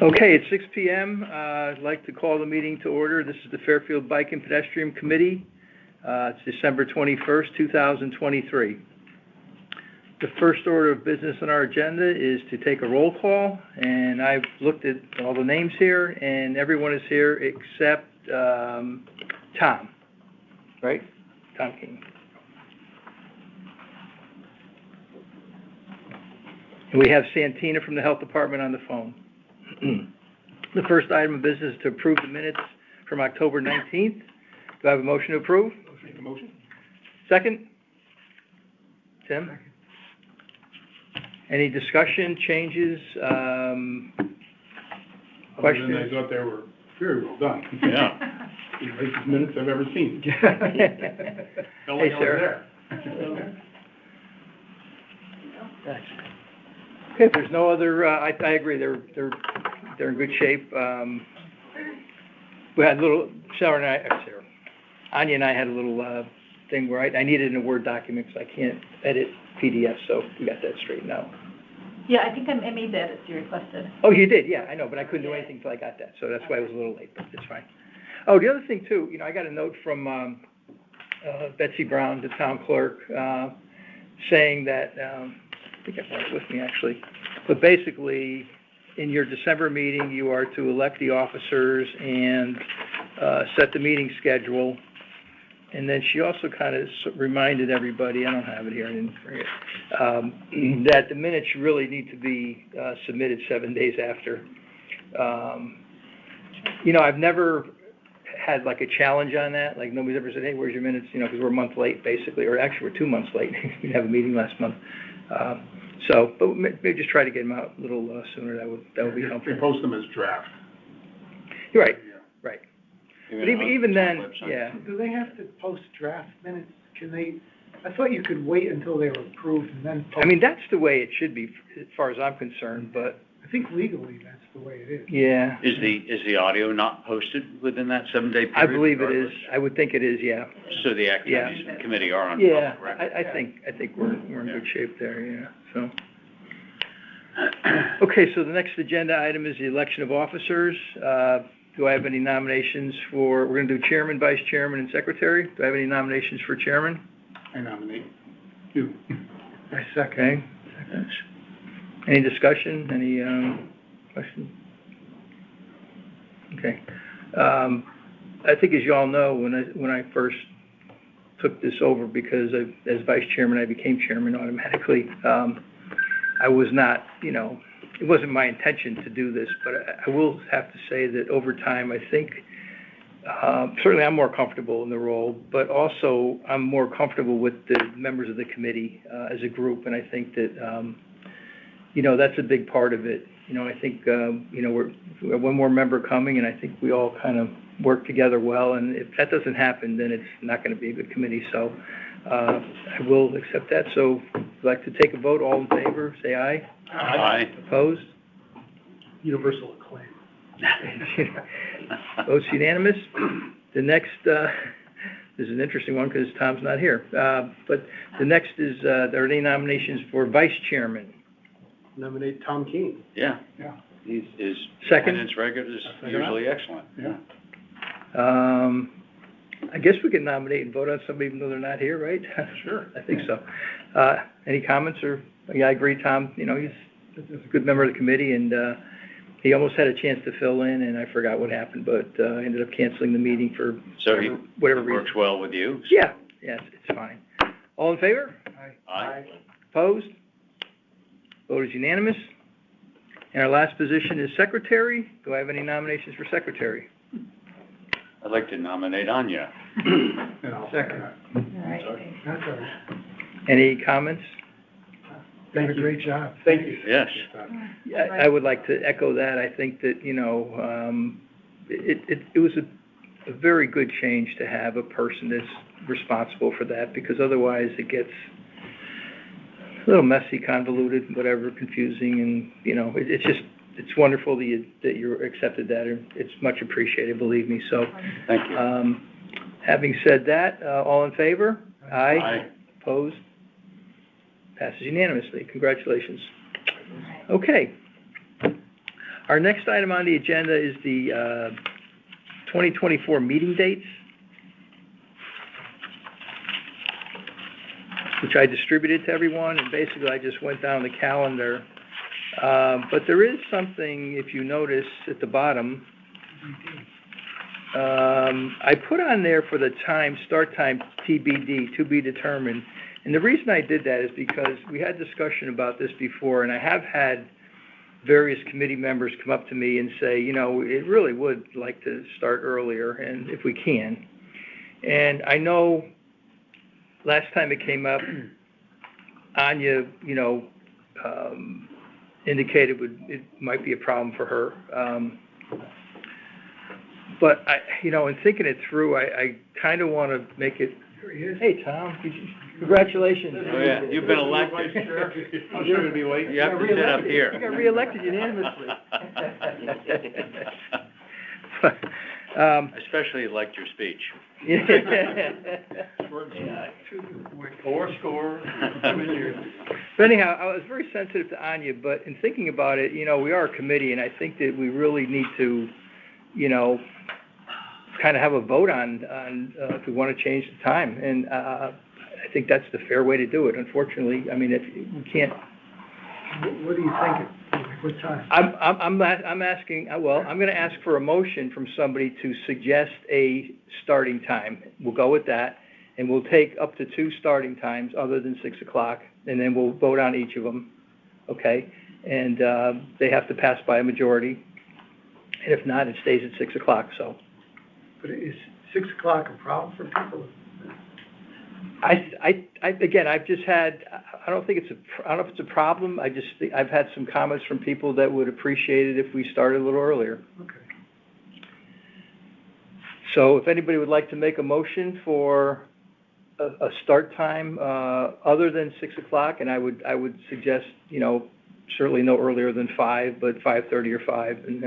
Okay, it's 6 p.m. I'd like to call the meeting to order. This is the Fairfield Bike and Pedestrian Committee. It's December 21st, 2023. The first order of business on our agenda is to take a roll call, and I've looked at all the names here, and everyone is here except Tom, right? Tom King. And we have Santina from the Health Department on the phone. The first item of business is to approve the minutes from October 19th. Do I have a motion to approve? Make a motion. Second? Tim? Second. Any discussion, changes, questions? I thought they were very well done. Yeah. The nicest minutes I've ever seen. Hey, Sarah. Okay, if there's no other, I agree, they're in good shape. We had a little, Anya and I had a little thing where I needed in a Word document because I can't edit PDF, so we got that straightened out. Yeah, I think I made the edits you requested. Oh, you did, yeah, I know, but I couldn't do anything until I got that, so that's why I was a little late, but it's fine. Oh, the other thing too, I got a note from Betsy Brown, the town clerk, saying that, I think I brought it with me actually, but basically, in your December meeting, you are to elect the officers and set the meeting schedule. And then she also kind of reminded everybody, I don't have it here, I didn't bring it, that the minutes really need to be submitted 7 days after. I've never had like a challenge on that. Like nobody's ever said, hey, where's your minutes? Because we're a month late basically, or actually we're 2 months late. We didn't have a meeting last month. But maybe just try to get them out a little sooner. That would be helpful. They post them as draft. You're right, Yeah. right. But even then, yeah. Do they have to post draft minutes? I thought you could wait until they were approved and then post. I mean, that's the way it should be, as far as I'm concerned, but. I think legally that's the way it is. Yeah. Is the audio not posted within that 7-day period? I believe it is. regardless? I would think it is, yeah. So the activities committee are on Yeah, public record? I think we're in good shape there, yeah, so. Okay, so the next agenda item is the election of officers. Do I have any nominations we're gonna do chairman, vice chairman, and secretary. Do I have any nominations for chairman? I nominate you. I second. Okay. Seconds. Any discussion, any, questions? Okay. I think as you all know, when I first took this over, because as vice chairman, I became chairman automatically, I was not, it wasn't my intention to do this, but I will have to say that over time, I think, certainly I'm more comfortable in the role, but also I'm more comfortable with the members of the committee as a group, and I think that, that's a big part of it. I think, we have one more member coming, and I think we all kind of work together well, and if that doesn't happen, then it's not going to be a good committee, so I will accept that. So if you'd like to take a vote, all in favor, say aye. Aye. Opposed? Universal acclaim. Votes unanimous. The next, this is an interesting one because Tom's not here, but the next is, there are any nominations for vice chairman? Nominate Tom King. Yeah. Yeah. His Second. attendance record is usually excellent. Yeah. I guess we can nominate and vote on somebody even though they're not here, right? Sure. I think so. Any comments or, yeah, I agree, Tom, he's a good member of the committee, and he almost had a chance to fill in, and I forgot what happened, but ended up canceling the meeting for So he whatever reason. works well with you? Yeah, it's fine. All in favor? Aye. Opposed? Vote is unanimous. And our last position is secretary. Do I have any nominations for secretary? I'd like to nominate Anya. And I'll Second. All right. That's all right. Any comments? Done a great job. Thank you. Yes. Yeah, I would like to echo that. I think that, it was a very good change to have a person that's responsible for that, because otherwise it gets a little messy, convoluted, whatever, confusing, and, it's wonderful that you accepted that, and it's much appreciated, believe me, so. Thank you. Having said that, all in favor? Aye. Opposed? Passes unanimously. Congratulations. Okay. Our next item on the agenda is the 2024 meeting dates, which I distributed to everyone, and basically I just went down the calendar. But there is something, if you notice at the bottom, I put on there for the time, start time TBD, to be determined. And the reason I did that is because we had discussion about this before, and I have had various committee members come up to me and say, you know, it really would like to start earlier, and if we can. And I know last time it came up, Anya, you know, indicated it might be a problem for her. But I, you know, in thinking it through, I kind of want to make it. Here he is. Hey, Tom, congratulations. Oh, yeah, you've been elected. I'm sure it'll be late. You have to sit up here. You got reelected unanimously. I especially liked your speech. Score. But anyhow, I was very sensitive to Anya, but in thinking about it, you know, we are a committee, and I think that we really need to, you know, kind of have a vote on if we want to change the time. And I think that's the fair way to do it. Unfortunately, I mean, if we can't. What are you thinking? What time? I'm asking, well, I'm going to ask for a motion from somebody to suggest a starting time. We'll go with that, and we'll take up to 2 starting times other than 6 o'clock, and then we'll vote on each of them, okay? And they have to pass by a majority, and if not, it stays at 6 o'clock, so. But is 6 o'clock a problem for people? Again, I've just had, I don't know if it's a problem, I've had some comments from people that would appreciate it if we started a little earlier. Okay. So if anybody would like to make a motion for a start time, other than 6 o'clock, and I would suggest, you know, certainly no earlier than 5, but 5:30 or 5, and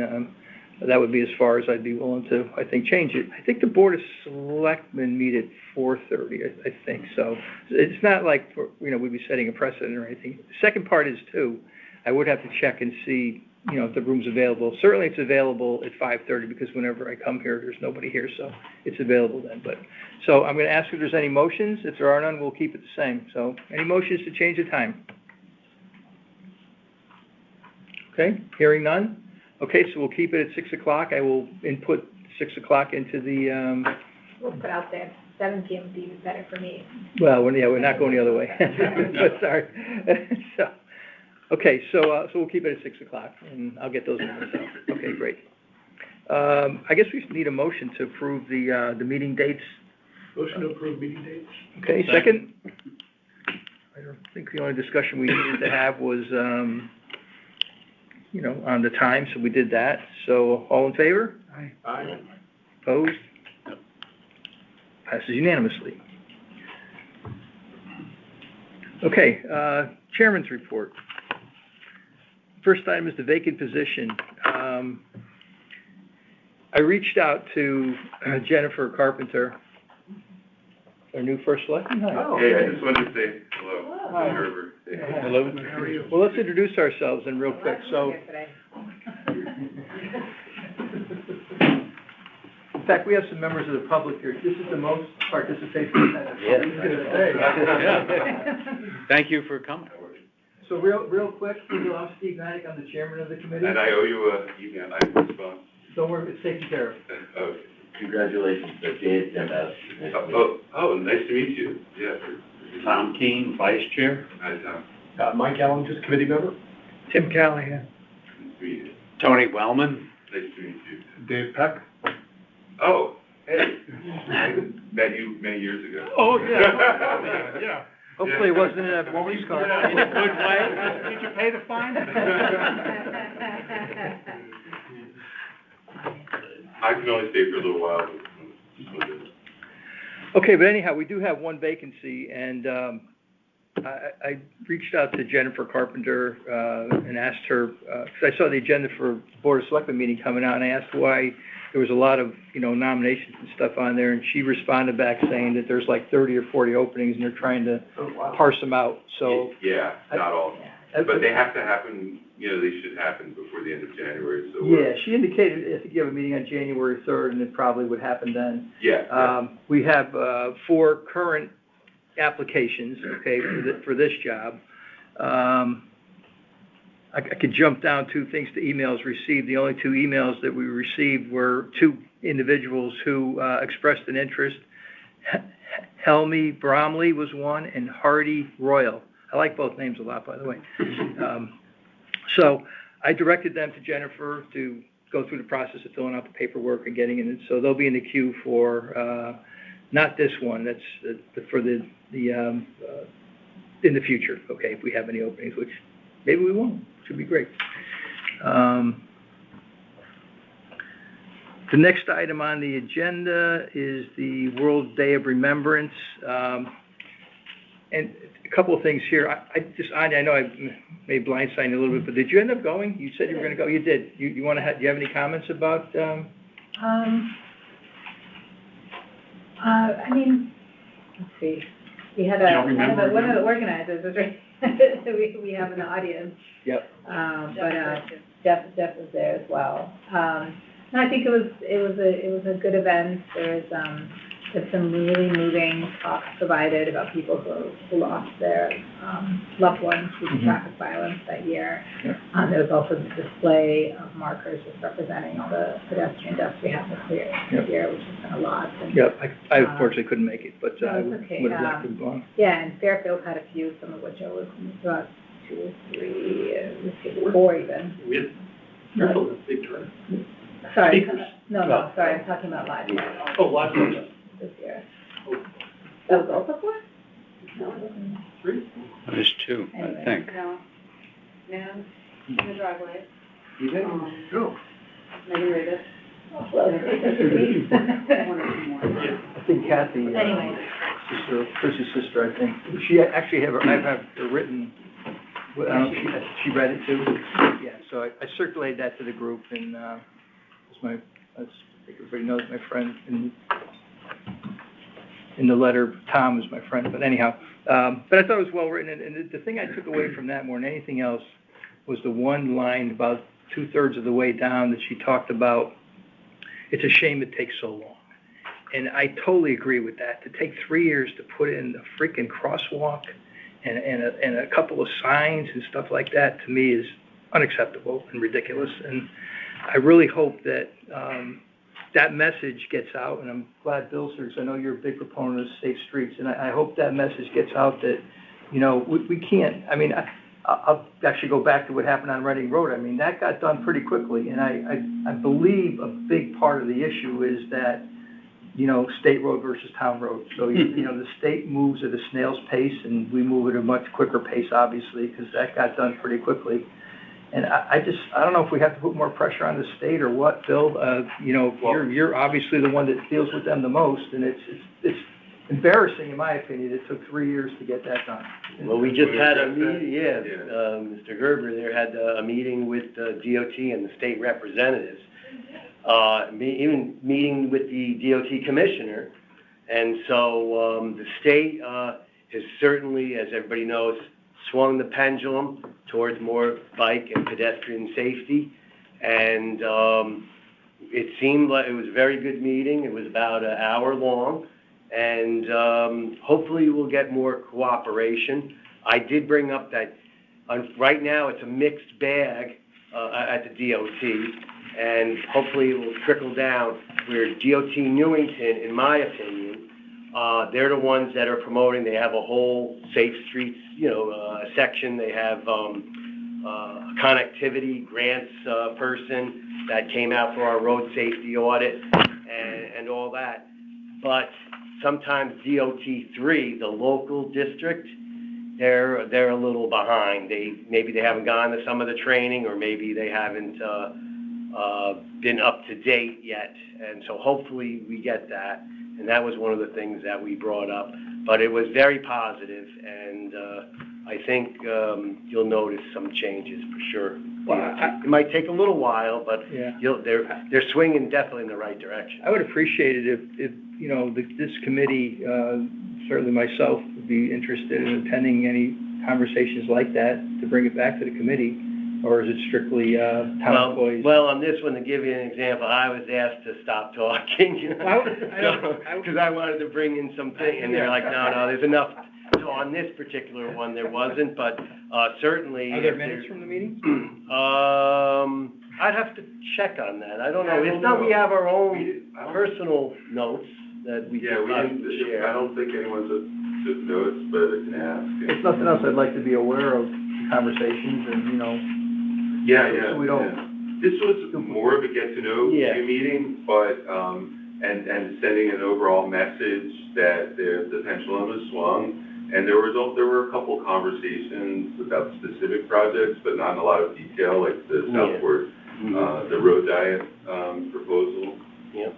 that would be as far as I'd be willing to, I think, change it. I think the Board of Selectmen meet at 4:30, I think, so it's not like, you know, we'd be setting a precedent or anything. The second part is, too, I would have to check and see, you know, if the room's available. Certainly it's available at 5:30, because whenever I come here, there's nobody here, so it's available then. But so I'm going to ask if there's any motions. If there are none, we'll keep it the same. So any motions to change the time? Okay, hearing none? Okay, so we'll keep it at 6 o'clock. I will input 6 o'clock into the, We'll put out there, 7 PM would be even better for me. well, we're not going the other way. But sorry. So, okay, so we'll keep it at 6 o'clock, and I'll get those numbers out. Okay, great. I guess we need a motion to approve the meeting dates. Motion to approve meeting dates? Okay, second? I don't think the only discussion we needed to have was, you know, on the time, so we did that. So, all in favor? Aye. Opposed? Passes unanimously. Okay, Chairman's report. First item is the vacant position. I reached out to Jennifer Carpenter, our new first selectman. Hi. Oh. Hey, I just wanted to say hello. Hi. Herbert. Hello. How are you? Well, let's introduce ourselves then real quick. So, in fact, we have some members of the public here. This is the most participation we've had. Yeah. Thank you for coming. So real quick, I'm Steve Maddock, I'm the chairman of the committee. And I owe you a email, I respond. Don't worry, it's taken care of. Okay. Congratulations, the Dave sent us. Oh, nice to meet you. Yeah. Tom Keene, Vice Chair. Hi, Tom. Mike Allen, just committee member? Tim Callahan. Nice to meet you. Tony Wellman. Nice to meet you. Dave Peck? Oh, hey. I met you many years ago. Oh, yeah. Yeah. Hopefully it wasn't in a police car. In a good way. Did you pay the fine? I can only stay for a little while. Okay, but anyhow, we do have one vacancy, and I reached out to Jennifer Carpenter and asked her, because I saw the agenda for Board of Selectmen meeting coming out, and I asked why there was a lot of, you know, nominations and stuff on there, and she responded back saying that there's like 30 or 40 openings, and they're trying to parse them out, so. Yeah, not all. But they have to happen they should happen before the end of January, so. Yeah, she indicated, I think you have a meeting on January 3rd, and it probably would happen then. Yeah. We have 4 current applications, okay, for this job. I could jump down 2 things to emails received. The only 2 emails that we received were 2 individuals who expressed an interest. Helmy Bromley was one, and Hardy Royal. I like both names a lot, by the way. So I directed them to Jennifer to go through the process of filling out the paperwork and getting in. So they'll be in the queue for, not this one, that's for the in the future, okay, if we have any openings, which maybe we won't, should be great. The next item on the agenda is the World Day of Remembrance. And a couple of things here. I know I may blindside you a little bit, but did you end up going? You said you were going to go. You did. You want to do you have any comments about? I mean, let's see. We had one of the organizers was right. we have an audience. Yep. But Jeff was there as well. No, I think it was a good event. There's some really moving talks provided about people who lost their loved ones due to traffic violence that year. Yep. There was also the display of markers just representing all the pedestrian deaths we have this year, which has been a lot. And, yep. I unfortunately couldn't make it, but I would okay. have liked to have gone. Yeah, and Fairfield had a few, some of which I was about 2 or 3, 4 even. Fairfield is a big turn. Sorry, Speakers. no, sorry, I'm talking about live Oh, lots of this year. That was also 4? No, it wasn't. 3? There's 2, Anyway. I think. No, in the driveway. You did? No. Maybe read it. Well, One or 2 more. I think Kathy, Anyway. Chris's sister, I think. She actually I have her written. She read it too. Yeah, so I circulated that to the group, and I think everybody knows my friend in the letter. Tom is my friend, but anyhow. But I thought it was well written, and the thing I took away from that more than anything else was the one line about 2/3 of the way down that she talked about. It's a shame it takes so long. And I totally agree with that. To take 3 years to put in a freaking crosswalk and a couple of signs and stuff like that, to me, is unacceptable and ridiculous. And I really hope that that message gets out. And I'm glad, Bill, because I know you're a big proponent of safe streets. And I hope that message gets out that, we can't, I'll actually go back to what happened on Reading Road. I mean, that got done pretty quickly. And I believe a big part of the issue is that, state road versus town road. So, the state moves at a snail's pace, and we move at a much quicker pace, obviously, because that got done pretty quickly. And I don't know if we have to put more pressure on the state or what, Bill. You're obviously the one that deals with them the most, and it's embarrassing, in my opinion. It took 3 years to get that done. Well, we just had a meeting, Mr. Gerber there had a meeting with DOT and the state representatives. Even meeting with the DOT commissioner, and so the state has certainly, as everybody knows, swung the pendulum towards more bike and pedestrian safety, and it seemed like it was a very good meeting. It was about an hour long, and hopefully we'll get more cooperation. I did bring up that right now it's a mixed bag at the DOT, and hopefully it will trickle down where DOT Newington, in my opinion, they're the ones that are promoting. They have a whole safe streets, section. They have a connectivity grants person that came out for our road safety audit and all that. But sometimes DOT3, the local district, they're a little behind. Maybe they haven't gone to some of the training, or maybe they haven't been up to date yet, and so hopefully we get that. And that was one of the things that we brought up, but it was very positive, and I think you'll notice some changes for sure. Well, it might take a little while, but they're swinging definitely in the right direction. I would appreciate it if this committee, certainly myself, would be interested in attending any conversations like that, to bring it back to the committee. or is it strictly, town employees? Well, on this one, to give you an example, I was asked to stop talking. Because I wanted to bring in something, and they're like, no, there's enough. So on this particular one, there wasn't, but, certainly. Are there minutes from the meeting? I'd have to check on that. I don't know. It's not, we have our own personal notes that we Yeah, we can didn't, share. I don't think anyone took notes, but I can ask. If nothing else, I'd like to be aware of conversations and, Yeah, so we don't. This was more of a get-to-know Yeah. you meeting, but, and sending an overall message that the pendulum has swung. And there were a couple conversations about specific projects, but not in a lot of detail, like the southward, the road diet, proposal. Yeah.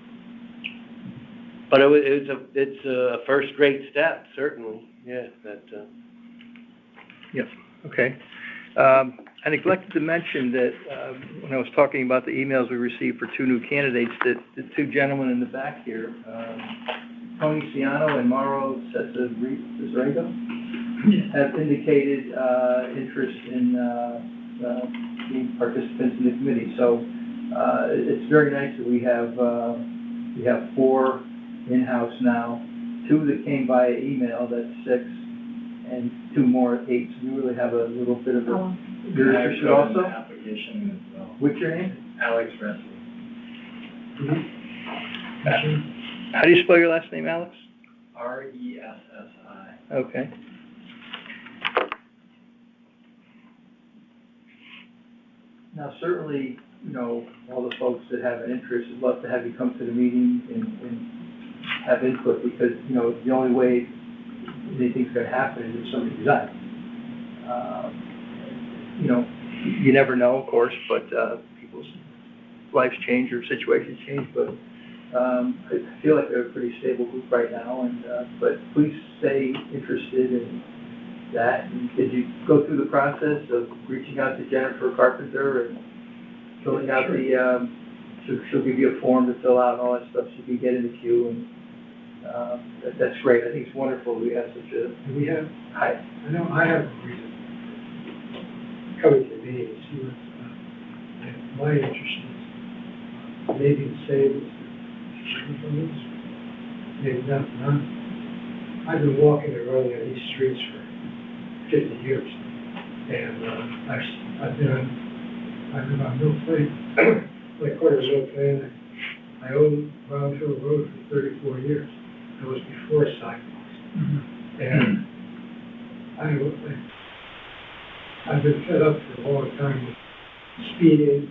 But it's a first great step, certainly, yeah, Yes, okay. I neglected to mention that, when I was talking about the emails we received for two new candidates, that the two gentlemen in the back here, Tony Ciano and Mauro Cesarego, have indicated, interest in, being participants in the committee. So, it's very nice that we have 4 in-house now, 2 that came via email, that's 6, and 2 more at 8. So we really have a little bit of a, you're interested also? Application as well. What's your name? Alex Ressley. How do you spell your last name, Alex? Ressi. Okay. Now, certainly, all the folks that have an interest, would love to have you come to the meeting and have input, because, the only way anything's gonna happen is if somebody resigns. You never know, of course, but, people's lives change or situations change, but, I feel like they're a pretty stable group right now, and, but please stay interested in that. And did you go through the process of reaching out to Jennifer Carpenter and filling out the, she'll give you a form to fill out and all that stuff so you can get in the queue, and, that's great. I think it's wonderful we have such a. We have, Hi. I know I have a reason coming to me and see what, my interest is. Maybe the same as maybe not. I've been walking and running on these streets for 50 years, and I've been on Mill Plain, like quarter of Mill Plain. I owned Brownfield Road for 34 years. That was before sidewalks. And I've been fed up for a long time with speeding,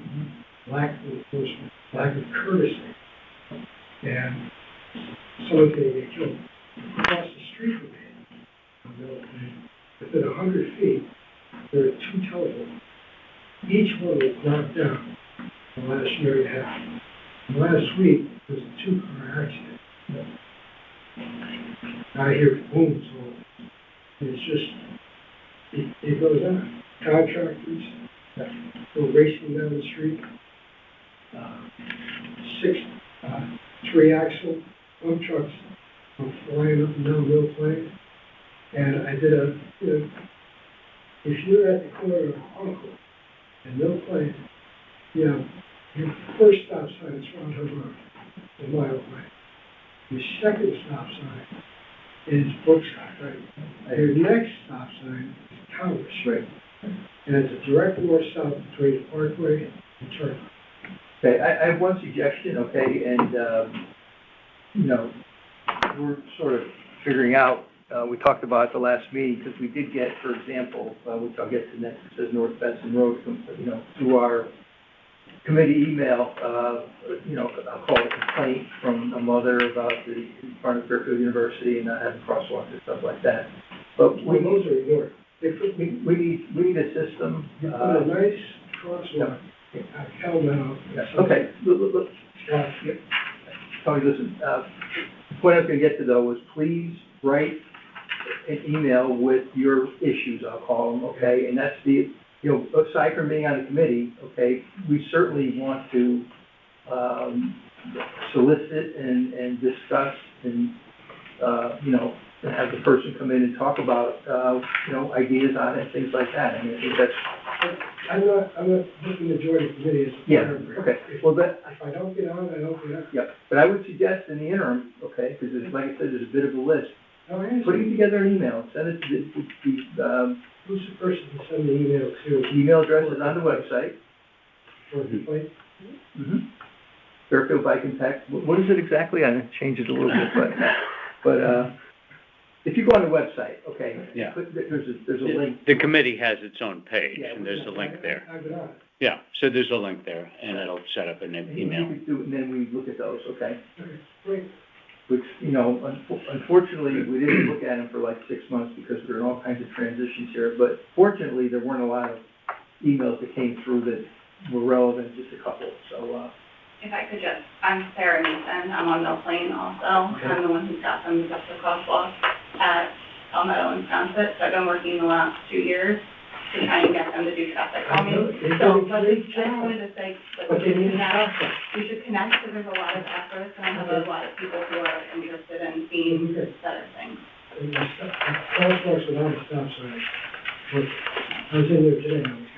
lack of enforcement, lack of courtesy. And someone's going to get killed across the street from me on Mill Plain. Within 100 feet, there are 2 telephones. Each one was knocked down in the last year and a half. Last week, there was a 2-car accident. I hear booms, so it's just, it goes on. Contractors go racing down the street. 6 3-axle dump trucks go flying up and down Mill Plain. And I did if you're at the corner of Uncle and Mill Plain, your first stop sign is Round Hill Road, a mile away. Your second stop sign is Brookside, right? Your next stop sign is Tower Street. And it's a direct north-south between the Parkway and Turner. Okay, I have one suggestion, okay, and, we're sort of figuring out, we talked about at the last meeting, because we did get, for example, which I'll get to next, it says North Benson Road, through our committee email, I'll call it a complaint from a mother about the, in front of Fairfield University and not having crosswalks and stuff like that. But Those are ignored. we need a system. You put a nice crosswalk, Calmel. Okay, look, Tony, listen, the point I was going to get to, though, was please write an email with your issues, I'll call them, okay? And that's the, aside from being on the committee, okay, we certainly want to solicit and discuss and, and have the person come in and talk about, you know, ideas on it, things like that. I mean, I think that's, I'm not looking to join the committee as a yeah, member. okay. Well, that, If I don't get on, I don't get on. yep, but I would suggest in the interim, okay, because there's, like I said, there's a bit of a list. Oh, I understand. Putting together an email, send it to Who's the person to send the email to? the email address is on the website. For a complaint? Mm-hmm. Fairfield Bike and Tech, what is it exactly? I changed it a little bit, but, if you go on the website, okay. Yeah. There's a link. The committee has its own page, Yeah, and there's a link there. I've been on it. Yeah, so there's a link there, and it'll set up an And email. you could do it, and then we look at those, okay? Okay, great. Which, you know, unfortunately, we didn't look at them for like 6 months because there are all kinds of transitions here, but fortunately, there weren't a lot of emails that came through that were relevant, just a couple, so, If I could just, I'm Sarah Mason, I'm on Mill Plain also. Okay. I'm the one who's got them up the crosswalk at Palmetto and Sunset, so I've been working the last 2 years to try and get them to do traffic calming. So, but I just wanted to say, like, we should connect, because there's a lot of efforts, and I have a lot of people who are interested in seeing better things. And the crosswalks without a stop sign. Look, I was in there today, I was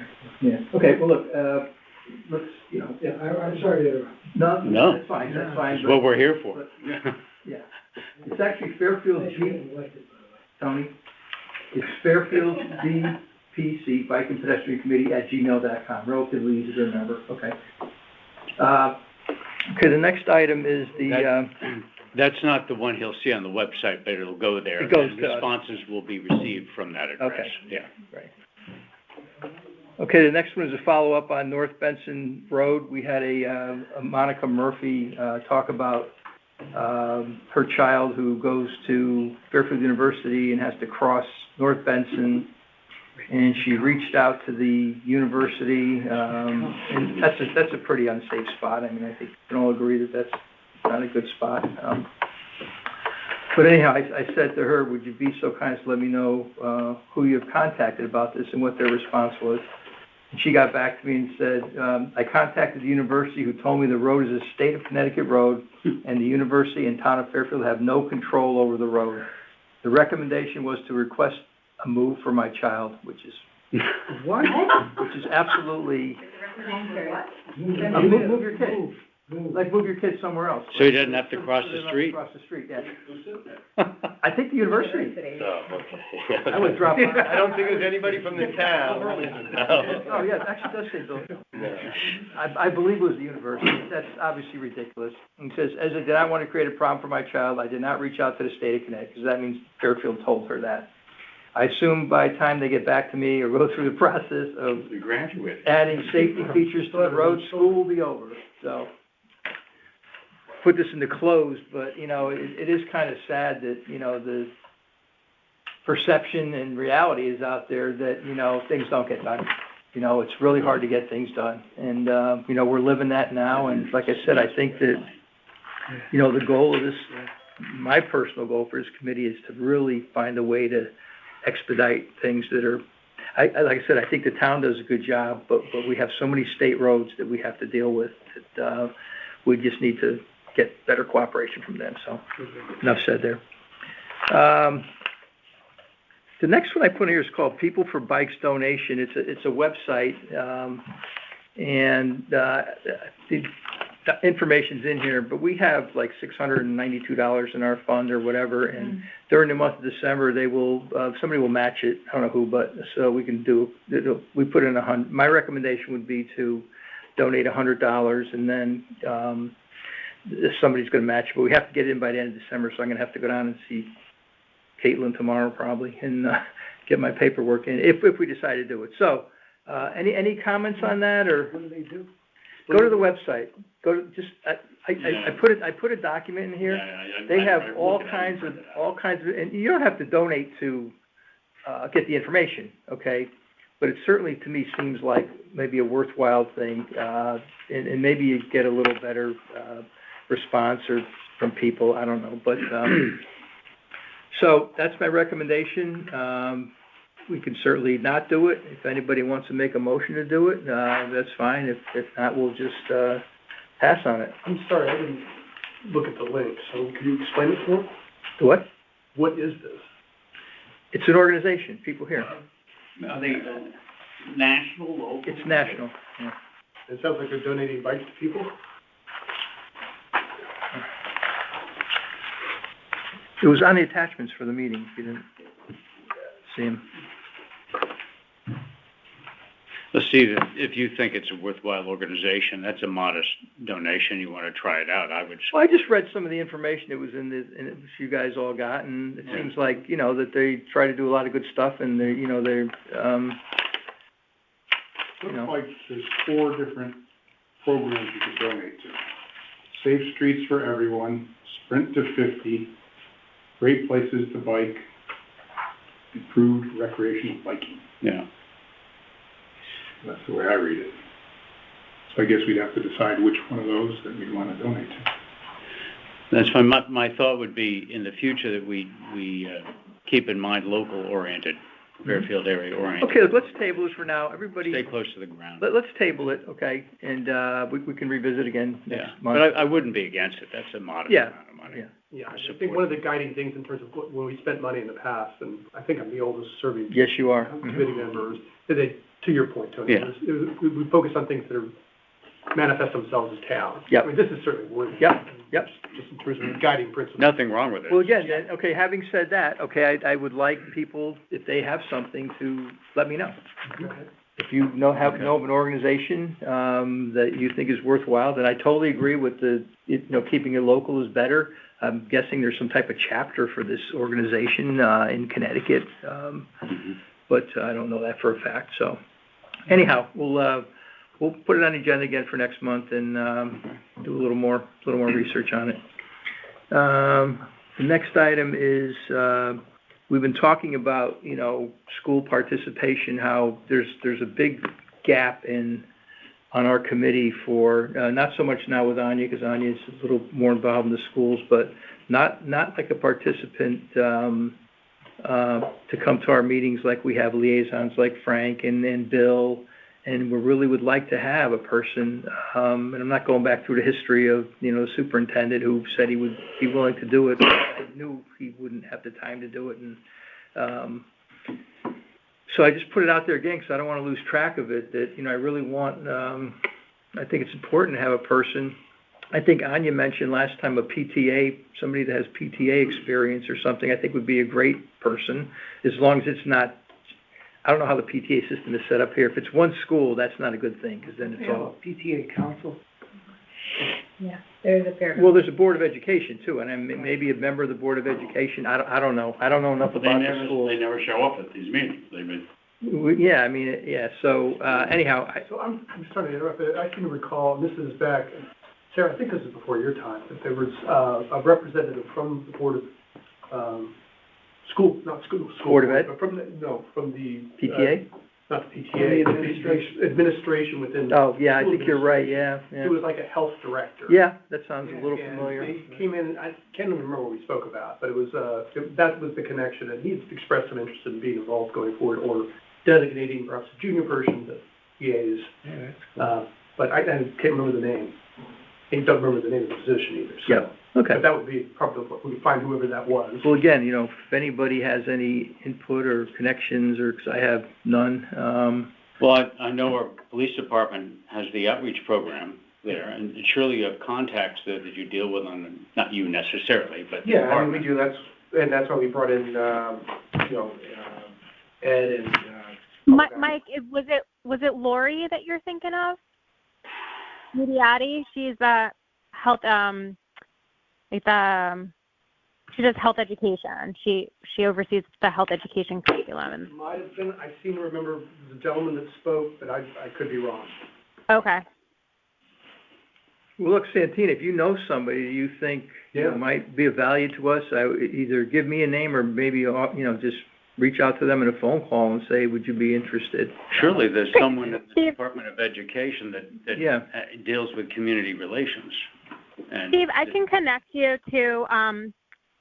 yeah. Okay, well, look, let's, you know. Yeah, I'm sorry to interrupt. No, that's fine, that's fine. That's what we're here for. Yeah. It's actually Fairfield Thanks for getting elected, by Tony, it's Fairfield BPC, Bike and Pedestrian Committee @gmail.com, relatively easy to remember, okay. Okay, the next item is the, That's not the one he'll see on the website, but it'll go there. It goes and to us. responses will be received from that address. Okay. Yeah. right. Okay, the next one is a follow-up on North Benson Road. We had a Monica Murphy, talk about, her child who goes to Fairfield University and has to cross North Benson. And she reached out to the university, and that's a pretty unsafe spot. I mean, I think we can all agree that that's not a good spot. But anyhow, I said to her, would you be so kind as to let me know, who you've contacted about this and what their response was? And she got back to me and said, I contacted the university, who told me the road is a state of Connecticut road, and the university and town of Fairfield have no control over the road. The recommendation was to request a move for my child, which is What? which is absolutely, Move move your kid. Like move your kid somewhere else. So he doesn't have to cross the Doesn't have to street? Cross the street, yeah. I think the university. Oh, okay. I would drop by. I don't think there's anybody from the town. Oh, yeah, it actually does say Bill. No. I believe it was the university. That's obviously ridiculous. And it says, as I did not want to create a problem for my child, I did not reach out to the state of Connecticut, because that means Fairfield told her that. I assume by the time they get back to me or go through the process of The graduate. adding safety features to the road, school will be over, so. Put this into closed, but, you know, it is kind of sad that, you know, the perception and reality is out there that, you know, things don't get done. You know, it's really hard to get things done, and, you know, we're living that now, and like I said, I think that, you know, the goal of this, my personal goal for this committee is to really find a way to expedite things that are, like I said, I think the town does a good job, but we have so many state roads that we have to deal with that, we just need to get better cooperation from them, so enough said there. The next one I put here is called People for Bikes Donation. It's a website, and the information's in here, but we have like $692 in our fund or whatever, and during the month of December, they will, somebody will match it, I don't know who, but, so we can do, we put in my recommendation would be to donate $100, and then, somebody's gonna match it, but we have to get it in by the end of December, so I'm gonna have to go down and see Caitlin tomorrow probably, and, get my paperwork in, if we decide to do it. So, any comments on that, or? What do they do? Go to the website, I put a document in here. They have all kinds of, and you don't have to donate to, get the information, okay? But it certainly, to me, seems like maybe a worthwhile thing, and maybe you get a little better, response or from people, I don't know, but, so that's my recommendation. We can certainly not do it. If anybody wants to make a motion to do it, that's fine. If not, we'll just, pass on it. I'm sorry, I didn't look at the link, so can you explain it for me? The what? What is this? It's an organization, people here. Are they national, local? It's national, yeah. It sounds like they're donating bikes to people. It was on the attachments for the meeting, if you didn't see them. Let's see, if you think it's a worthwhile organization, that's a modest donation, you want to try it out, I would. Well, I just read some of the information that was in the, and it was you guys all got, and it seems like, you know, that they try to do a lot of good stuff, and they're, you know, they're, you know. Looks like there's 4 different programs you can donate to. Safe Streets for Everyone, Sprint to 50, Great Places to Bike, Improved Recreational Biking. Yeah. That's the way I read it. So I guess we'd have to decide which one of those that we'd want to donate to. That's fine. My thought would be in the future that we keep in mind local oriented, Fairfield area oriented. Okay, let's table this for now, everybody. Stay close to the ground. Let's table it, okay, and, we can revisit again next month. But I wouldn't be against it, that's a modest amount of money. Yeah. Yeah, I think one of the guiding things in terms of when we spent money in the past, and I think I'm the oldest serving Yes, you are. committee member, is that, to your point, Tony, Yeah. we focus on things that are manifest themselves as towns. Yep. I mean, this is certainly worth it. Yep. Just in terms of guiding principles. Nothing wrong with it. Well, again, then, okay, having said that, okay, I would like people, if they have something, to let me know. Okay. If you know of an organization, that you think is worthwhile, then I totally agree with keeping it local is better. I'm guessing there's some type of chapter for this organization, in Connecticut, but I don't know that for a fact, so. Anyhow, we'll put it on the agenda again for next month and, do a little more research on it. The next item is, we've been talking about, you know, school participation, how there's a big gap on our committee for, not so much now with Anya, because Anya's a little more involved in the schools, but not like a participant, to come to our meetings like we have liaisons like Frank and Bill, and we really would like to have a person, and I'm not going back through the history of, you know, the superintendent who said he would be willing to do it, but I knew he wouldn't have the time to do it, and, so I just put it out there again, because I don't want to lose track of it, that, you know, I really want, I think it's important to have a person. I think Anya mentioned last time a PTA, somebody that has PTA experience or something, I think would be a great person, as long as it's not, I don't know how the PTA system is set up here. If it's one school, that's not a good thing, because then it's all. PTA council. Yeah, there's a fair. Well, there's a Board of Education too, and I'm maybe a member of the Board of Education. I don't know. I don't know enough about the schools. They never show up at these meetings. They've been. Yeah, I mean, yeah, so, anyhow. So I'm sorry to interrupt, but I seem to recall, and this is back, Sarah, I think this is before your time, that there was, a representative from the Board of, Board of Ed? But from the. PTA? Not the PTA, administration within. Oh, yeah, I school think you're right, yeah. It was like a health director. Yeah, that sounds a little familiar. And they came in, I can't even remember what we spoke about, but it was, that was the connection, and he expressed some interest in being involved going forward, or designating perhaps a junior person to EAs. But I can't remember the name. I don't remember the name of the position either, so. Yep, okay. But that would be probably, we could find whoever that was. Well, again, you know, if anybody has any input or connections, or, because I have none, Well, I know our police department has the outreach program there, and surely you have contacts that you deal with on, not you necessarily, but the Yeah, I department. mean, we do, that's why we brought in, Ed and, Mike, was it Lori that you're thinking of? Mediati? She's health, she does health education. She oversees the health education curriculum. might have been, I seem to remember the gentleman that spoke, but I could be wrong. Okay. well, look, Santina, if you know somebody you think you know, might be of value to us, either give me a name or maybe, you know, just reach out to them in a phone call and say, would you be interested? Surely there's someone in the Department of Education that deals with community relations. And Steve, I can connect you to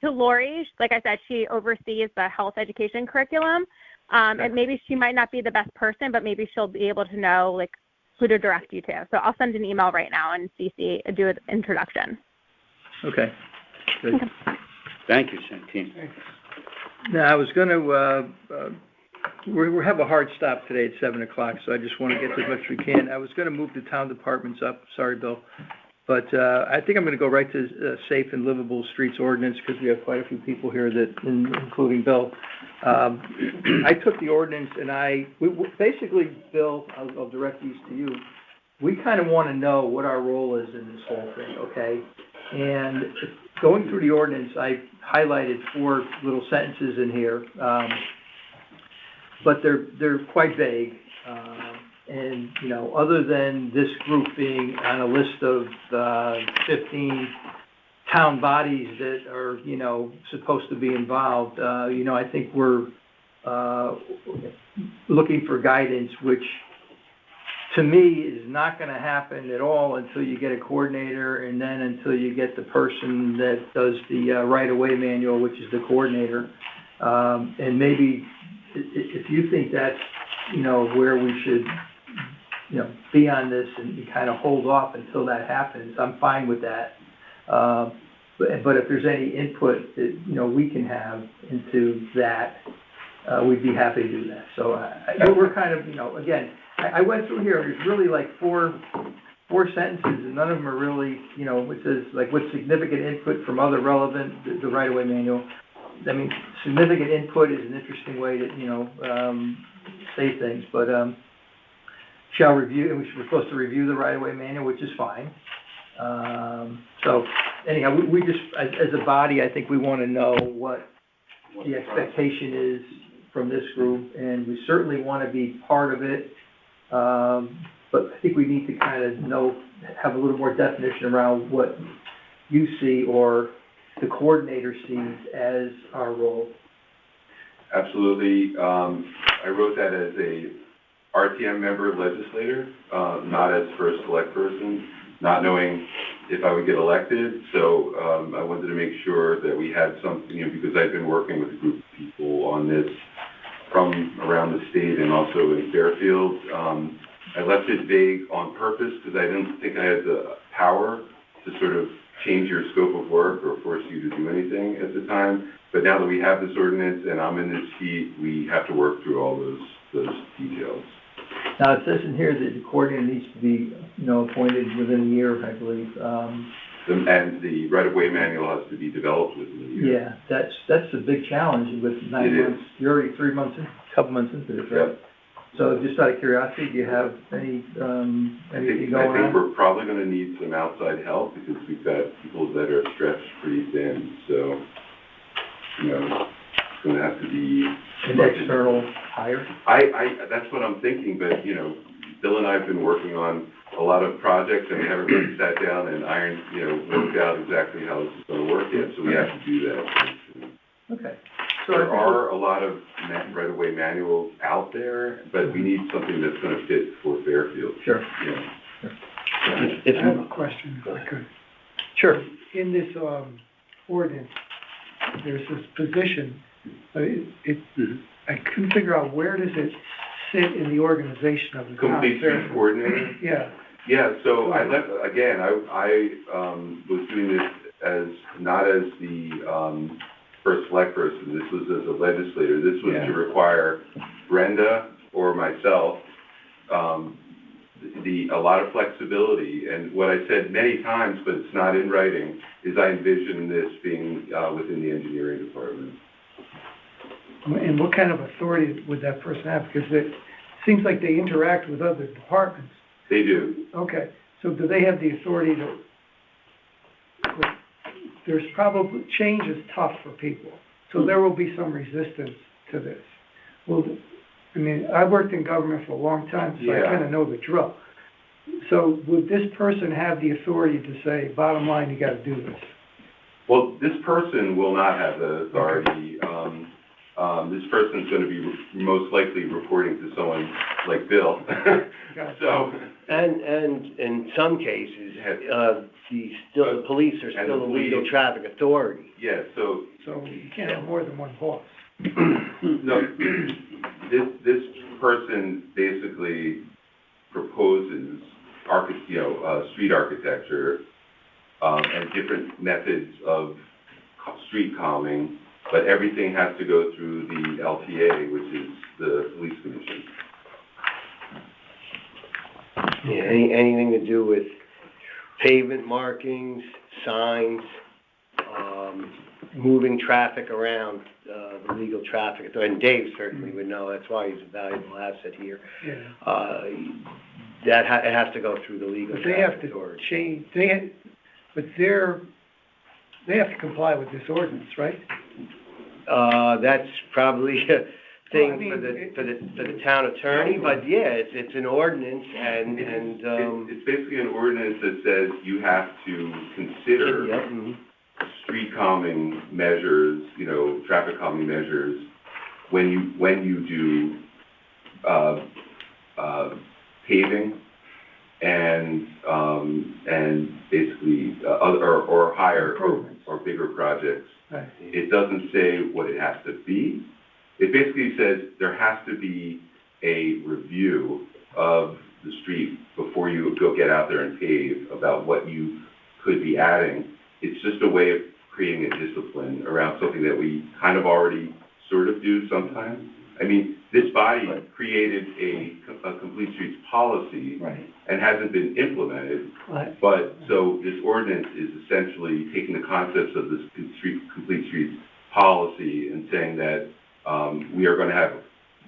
Lori. Like I said, she oversees the health education curriculum. And maybe she might not be the best person, but maybe she'll be able to know like who to direct you to. So I'll send an email right now and do an introduction. Okay. Good. Thank you, Santina. Now, I was gonna, we have a hard stop today at 7 o'clock, so I just want to get to as much as we can. I was gonna move the town departments up, sorry, Bill. But, I think I'm gonna go right to, safe and livable streets ordinance, because we have quite a few people here that, including Bill. I took the ordinance and basically, Bill, I'll direct these to you. We kind of want to know what our role is in this whole thing, okay? And going through the ordinance, I highlighted 4 little sentences in here, but they're quite vague. And, you know, other than this group being on a list of 15 town bodies that are, you know, supposed to be involved, you know, I think we're looking for guidance, which to me is not going to happen at all until you get a coordinator, and then until you get the person that does the right-of-way manual, which is the coordinator. And maybe if you think that's, you know, where we should, you know, be on this and kind of hold off until that happens, I'm fine with that. But if there's any input that, you know, we can have into that, we'd be happy to do that. So we're kind of, you know, again, I went through here, there's really like four sentences, and none of them are really, you know, it says like what significant input from other relevant, the right-of-way manual. I mean, significant input is an interesting way to, you know, say things, but shall review, and we're supposed to review the right-of-way manual, which is fine. So anyhow, we just, as a body, I think we want to know what the expectation is from this group, and we certainly want to be part of it. But I think we need to kind of have a little more definition around what you see or the coordinator sees as our role. Absolutely. I wrote that as a RTM member legislator, not as first select person, not knowing if I would get elected. So I wanted to make sure that we had something, you know, because I've been working with a group of people on this from around the state and also in Fairfield. I left it vague on purpose because I didn't think I had the power to sort of change your scope of work or force you to do anything at the time. But now that we have this ordinance and I'm in this seat, we have to work through all those details. Now, it says in here that the coordinator needs to be, you know, appointed within a year, I believe. And the right-of-way manual has to be developed within a year. Yeah, that's a big challenge with 9 months. You're already 3 months in, a couple months into this, right? Yep. So just out of curiosity, do you have anything going on? I think we're probably going to need some outside help because we've got people that are stretched pretty thin. So, you know, it's going to have to be an external hire. That's what I'm thinking. But you know, Bill and I have been working on a lot of projects, and we haven't really sat down and worked out exactly how this is going to work yet. So we have to do that. Okay. So there are a lot of right-of-way manuals out there, but we need something that's going to fit for Fairfield. Sure. Yeah. Sure. I have a question, if I could. Sure. In this ordinance, there's this position, but I couldn't figure out where does it sit in the organization of the town. Complete street coordinator? Yeah. Yeah, so I left, again, I was doing this as, not as the first select person, this was as a legislator. This was to require Brenda or myself a lot of flexibility. And what I said many times, but it's not in writing, is I envision this being within the engineering department. And what kind of authority would that person have? Because it seems like they interact with other departments. They do. Okay, so do they have the authority to, there's probably, change is tough for people, so there will be some resistance to this. Well, I mean, I worked in government for a long time, so I kind of know the drill. So would this person have the authority to say, bottom line, you got to do this? Well, this person will not have the authority. This person's going to be most likely reporting to someone like Bill. So, and in some cases, the police are still the legal traffic authority. Yeah, so you can't have more than one boss. No, this person basically proposes street architecture and different methods of street calming but everything has to go through the LTA, which is the police commission. Yeah, anything to do with pavement markings, signs, moving traffic around, the legal traffic, and Dave certainly would know, that's why he's a valuable asset here. Yeah. It has to go through the legal But they have traffic to authority. change, they have to comply with this ordinance, right? That's probably a thing Well, I mean, for the town attorney, but yeah, it's an ordinance and, It's basically an ordinance that says you have to consider Yep, mhm. street calming measures, traffic calming measures, when you do, paving and basically, or higher or bigger projects. Right. It doesn't say what it has to be. It basically says there has to be a review of the street before you go get out there and pave about what you could be adding. It's just a way of creating a discipline around something that we kind of already sort of do sometimes. I mean, this body created a complete streets policy Right. and hasn't been implemented. Right. But, so this ordinance is essentially taking the concepts of this complete streets policy and saying that we are gonna have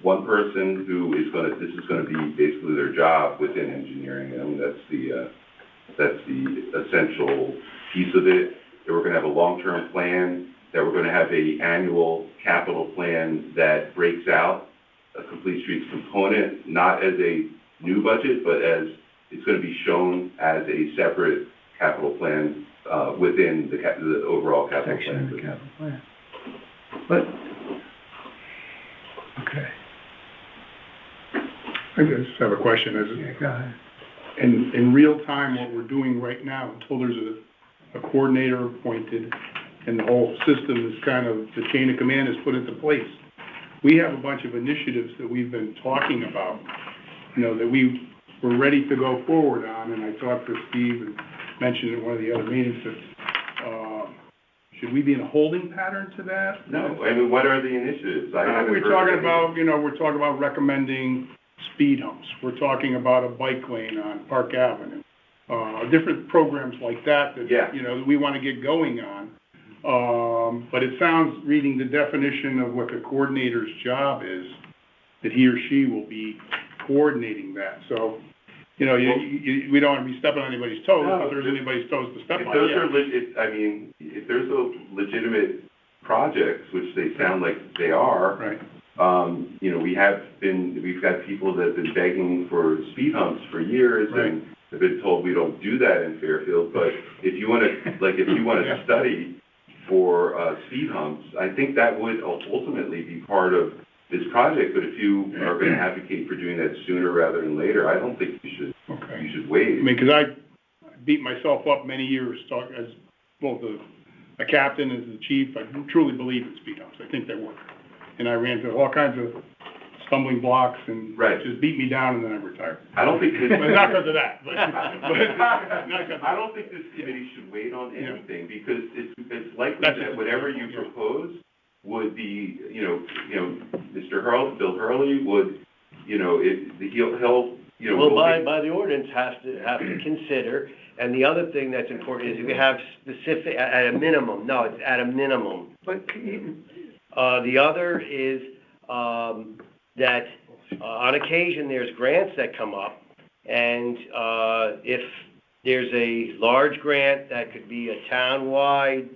one person who is this is gonna be basically their job within engineering. I mean, that's the essential piece of it. That we're gonna have a long-term plan, that we're gonna have a annual capital plan that breaks out a complete streets component, not as a new budget, but as it's gonna be shown as a separate capital plan within the overall capital Section of the plan. capital plan. But, okay, I just have a question. yeah, go ahead. In real time, what we're doing right now, until there's a coordinator appointed and the whole system is kind of, the chain of command is put into place. We have a bunch of initiatives that we've been talking about, that we were ready to go forward on, and I talked to Steve and mentioned in one of the other meetings that, should we be in a holding pattern to that? No, I mean, what are the initiatives? We're talking about recommending speed humps. We're talking about a bike lane on Park Avenue. Different programs like that, Yeah. that we want to get going on. But it sounds, reading the definition of what the coordinator's job is, that he or she will be coordinating that. So, we don't want to be stepping on anybody's toes, but there's anybody's toes to step If on. those Yeah. are if there's a legitimate projects, which they sound like they are, Right. we've got people that have been begging for speed humps for years and have been told we don't do that in Fairfield, but if you want to study for speed humps, I think that would ultimately be part of this project, but if you are going to advocate for doing that sooner rather than later, I don't think you should wait. I mean, because I beat myself up many years as both a captain and as the chief. I truly believe in speed humps. I think they work. And I ran into all kinds of stumbling blocks and just beat me down, and then I retired. I don't think this... But not because of that. I don't think this committee should wait on anything, because it's likely that whatever you propose would be, Bill Hurley would, he'll... Well, by the ordinance have to consider, and the other thing that's important is we have specific, at a minimum, no, it's at a minimum. But The other is that on occasion there's grants that come up, and if there's a large grant that could be a town-wide,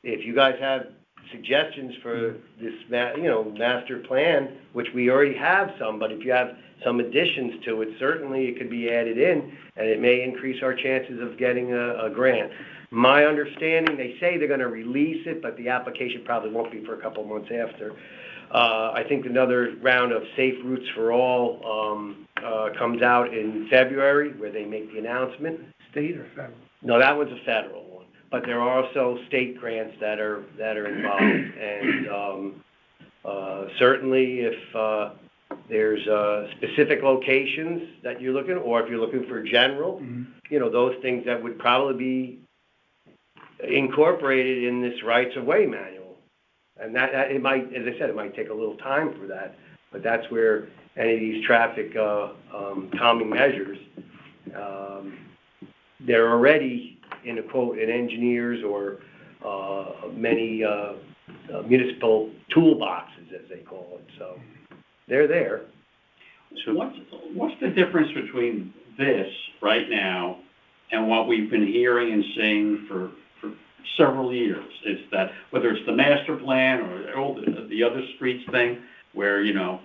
if you guys have suggestions for this, master plan, which we already have some, but if you have some additions to it, certainly it could be added in, and it may increase our chances of getting a grant. My understanding, they say they're gonna release it, but the application probably won't be for a couple months after. I think another round of Safe Routes for All comes out in February, where they make the announcement. state or federal? No, that one's a federal one, but there are also state grants that are involved, and certainly if there's specific locations that you're looking, or if you're looking for general, those things that would probably be incorporated in this rights of way manual. And that, it might, as I said, it might take a little time for that, but that's where any of these traffic, calming measures, they're already in a quote, in engineers or, many, municipal toolboxes, as they call it, so they're there. So what's the difference between this right now and what we've been hearing and seeing for several years? Is that, whether it's the master plan or the other streets thing, where, you know,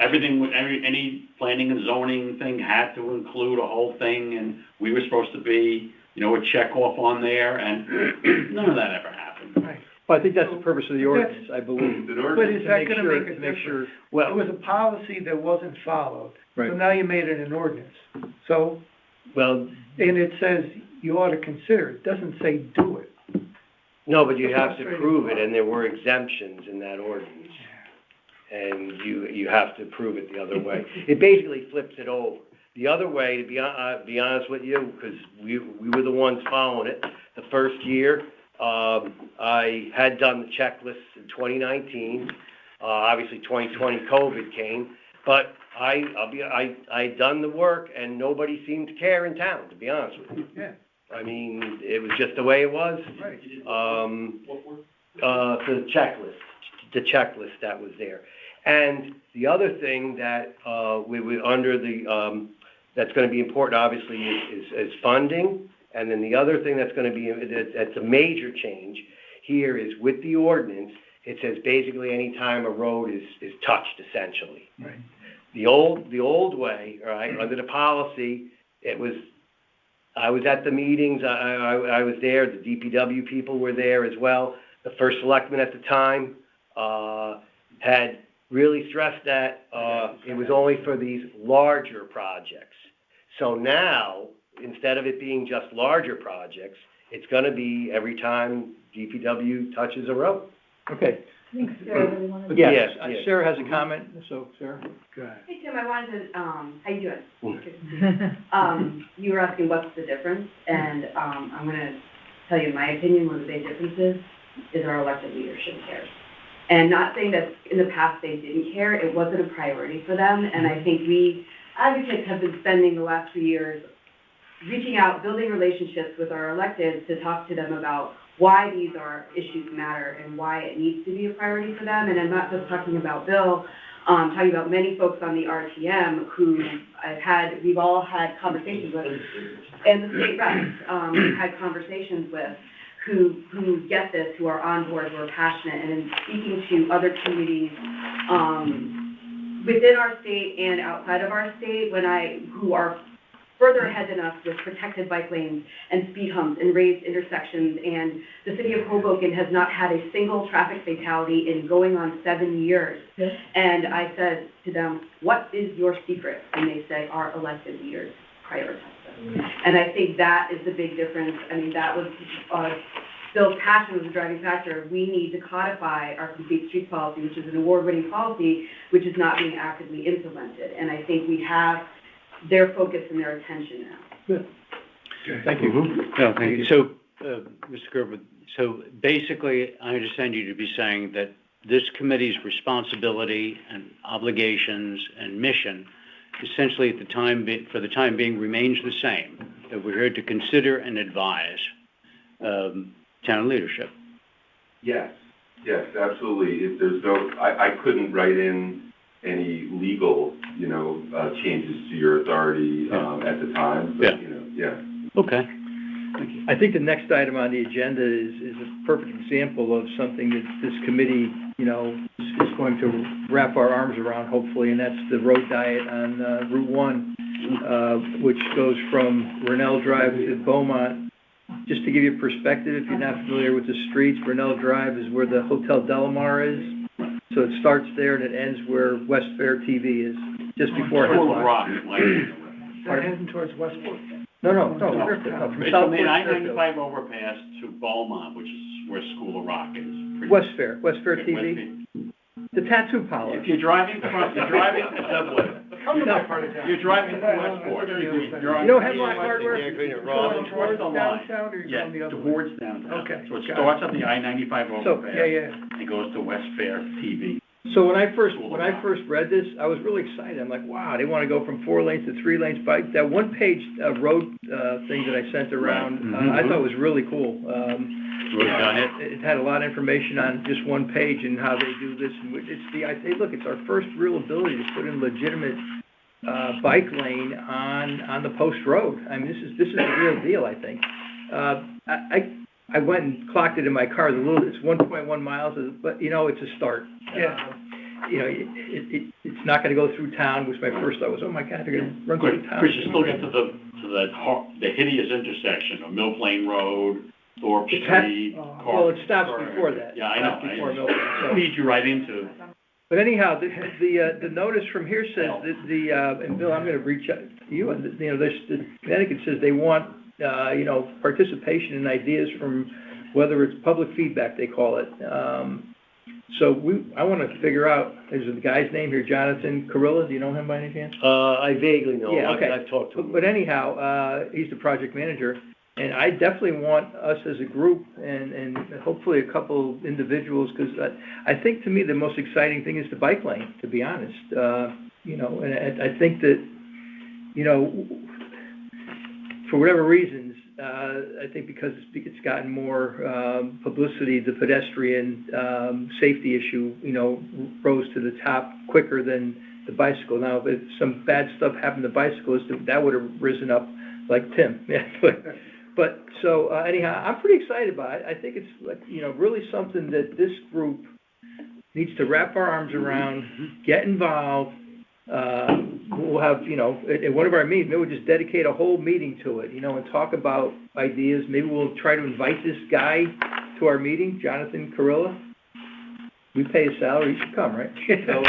everything, any planning and zoning thing had to include a whole thing, and we were supposed to be, you know, a check off on there, and none of that ever happened. Right. Well, I think that's the purpose of the ordinance, I believe. But is that gonna make a To make sure, difference? well, It was a policy that wasn't followed, right. so now you made it an ordinance. So, Well, and it says you ought to consider, it doesn't say do it. no, but you have to prove it, and there were exemptions in that ordinance. And you have to prove it the other way. It basically flips it over. The other way, to be honest with you, because we were the ones following it, the first year, I had done the checklists in 2019. Obviously 2020 COVID came, but I'd done the work and nobody seemed to care in town, to be honest with you. Yeah. I mean, it was just the way it was. Right. The checklist that was there. And the other thing that, we under the, that's gonna be important, obviously, is funding. And then the other thing that's gonna be, that's a major change here is with the ordinance, it says basically any time a road is touched, essentially. Right. The old way, right, under the policy, I was at the meetings, I was there, the DPW people were there as well. The first selectman at the time, had really stressed that, it was only for these larger projects. So now, instead of it being just larger projects, it's gonna be every time DPW touches a road. Okay. I think Sarah really wanted to. Yes, Yes. Sarah has a comment, so Sarah? Go ahead. Hey, Tim, I wanted to, how you doing? Good to see you. You were asking what's the difference, and, I'm gonna tell you my opinion, one of the big differences is our elected leadership cares. And not saying that in the past they didn't care, it wasn't a priority for them, and I think we advocates have been spending the last few years reaching out, building relationships with our electeds to talk to them about why these issues matter and why it needs to be a priority for them. And I'm not just talking about Bill, talking about many folks on the RTM who we've all had conversations with, and the state reps, we've had conversations with, who get this, who are on board, who are passionate, and in speaking to other communities, within our state and outside of our state, who are further ahead than us with protected bike lanes and speed humps and raised intersections, and the city of Hoboken has not had a single traffic fatality in going on 7 years. Yes. And I said to them, what is your secret? And they said, our elected leaders prioritize them. And I think that is the big difference. I mean, that was, Bill's passion was a driving factor. We need to codify our complete streets policy, which is an award-winning policy, which is not being actively implemented. And I think we have their focus and their attention now. Good. Thank you. No, thank you. So, Mr. Gerber, so basically, I understand you to be saying that this committee's responsibility and obligations and mission, essentially for the time being, remains the same. That we're here to consider and advise town leadership. Yes, absolutely. If there's I couldn't write in any legal, changes to your authority at the time, but, Okay. Thank you. I think the next item on the agenda is a perfect example of something that this committee, is going to wrap our arms around, hopefully, and that's the road diet on Route 1, which goes from Rennell Drive to Beaumont. Just to give you perspective, if you're not familiar with the streets, Rennell Drive is where the Hotel Delamar is. So it starts there and it ends where West Fair TV is, just before Rock. They're heading towards Westport. No, from It's Southport from the to I-95 overpass to Beaumont, which is where School of Rock is. West Fair TV, the tattoo parlor. If you're driving from, come to my part of town. You're driving through Westport. You're on. You know Hemlock Hardware? Yeah, green and Going Robin. towards the line. downtown, or you're Yeah, going the other way? towards downtown. Okay, So it got it. starts at the I-95 So, overpass. yeah. And goes to West Fair TV. So when I first read this, I was really excited. I'm like, wow, they want to go from 4 lanes to 3 lanes bike. That one page, road, thing that I sent around, I thought was really cool. It had a lot of information on just one page and how they do this. And it's our first real ability to put in legitimate, bike lane on the post road. I mean, this is a real deal, I think. I went and clocked it in my car, it's 1.1 miles, but, you know, it's a start. Yeah. You know, it's not gonna go through town, which my first thought was, oh my God, they're gonna run through town. Chris, you still get to the hideous intersection of Mill Plain Road, Thorpe Street. Well, it stops before that. Yeah, I know. Stops before Mill Plain, so. Leads you right into. But anyhow, the notice from here says that and Bill, I'm gonna reach out to you, and, you know, the Connecticut says they want, you know, participation and ideas from, whether it's public feedback, they call it. So I wanna figure out, there's a guy's name here, Jonathan Carilla, do you know him by any chance? I vaguely know, Yeah, okay. I've talked to him. But anyhow, he's the project manager, and I definitely want us as a group and hopefully a couple individuals, because I think to me the most exciting thing is the bike lane, to be honest. You know, and I think that, you know, for whatever reasons, I think because it's gotten more publicity, the pedestrian safety issue, you know, rose to the top quicker than the bicycle. Now, if some bad stuff happened to bicyclists, that would have risen up like Tim. But so anyhow, I'm pretty excited about it. I think it's like, you know, really something that this group needs to wrap our arms around, get involved. We'll have, you know, at one of our meetings, maybe we'll just dedicate a whole meeting to it, you know, and talk about ideas. Maybe we'll try to invite this guy to our meeting, Jonathan Carilla. We pay his salary, he should come, right? So,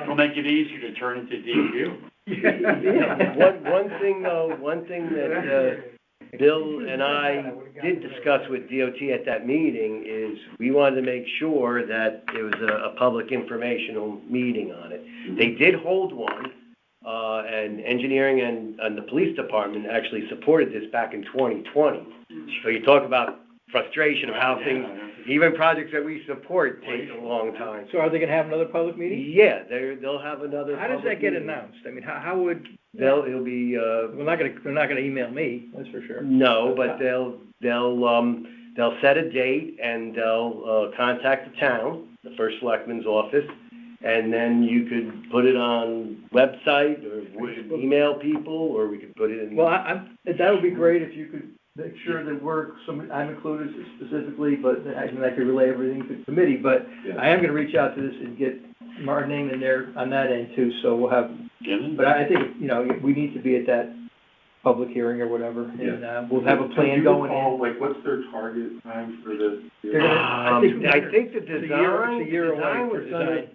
It'll make it easier to turn into DQ. Yeah. One thing that Bill and I did discuss with DOT at that meeting is we wanted to make sure that there was a public informational meeting on it. They did hold one, and engineering and the police department actually supported this back in 2020. So you talk about frustration of how things, even projects that we support, take a long time. So are they gonna have another public meeting? Yeah, they'll have another. How does that get announced? I mean, how would? It'll be, they're not gonna email me, that's for sure. No, but they'll set a date and they'll contact the town, the first selectman's office, and then you could put it on website, or we could email people, or we could put it in. Well, that would be great if you could make sure that I'm included specifically, but I could relay everything to the committee, but I am gonna reach out to this and get our name in there on that end too, so we'll have, but I think, you know, we need to be at that public hearing or whatever, and, we'll have a plan going in. Like, what's their target time for this? I think the design, It's a year away for design.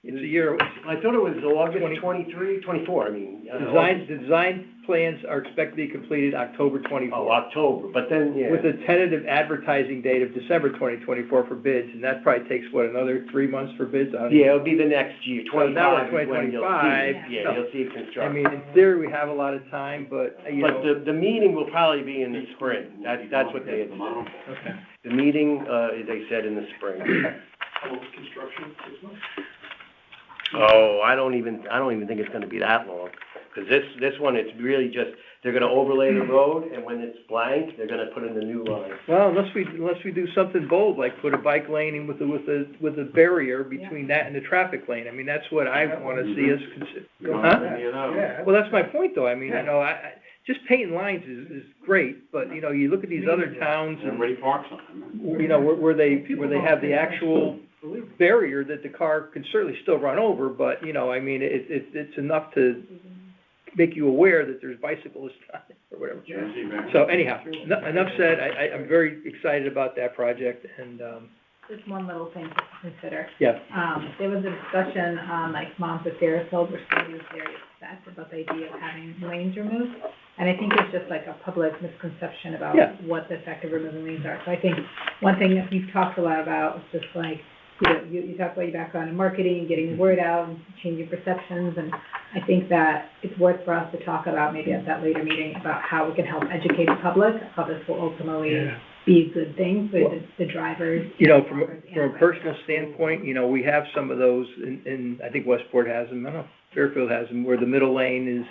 It's a year. I thought it was August 23, 24, I mean. The design plans are expected to be completed October 24. Oh, October, but then, yeah. With a tentative advertising date of December 2024 for bids, and that probably takes, another 3 months for bids? Yeah, it'll be the next year, 25. Now it's 2025. You'll see construction. I mean, in theory, we have a lot of time, but, But the meeting will probably be in the spring, that's what they had said. Okay. The meeting, they said in the spring. How long is construction, 6 months? Oh, I don't even think it's gonna be that long, because this one, it's really just, they're gonna overlay the road, and when it's blank, they're gonna put in the new line. Well, unless we do something bold, like put a bike lane in with a barrier between that and the traffic lane. I mean, that's what I wanna see us consider. Huh? Well, that's my point, though. I mean, you know, I just painting lines is great, but, you know, you look at these other towns and, Everybody parks on them. you know, where they have the actual barrier that the car can certainly still run over, but, you know, I mean, it's enough to make you aware that there's bicyclists on it, or whatever. So anyhow, enough said. I'm very excited about that project, and, Just one little thing to consider. yeah. There was a discussion on, like, Moms at Fairfield, where somebody was very upset about the idea of having lanes removed. And I think it's just like a public misconception about what the effect of removing lanes are. So I think one thing that we've talked a lot about is just like, you talked about your background in marketing and getting the word out and changing perceptions, and I think that it's worth for us to talk about maybe at that later meeting about how we can help educate the public, how this will ultimately be a good thing for the drivers. From a personal standpoint, we have some of those, and I think Westport has them, I don't know, Fairfield has them, where the middle lane is,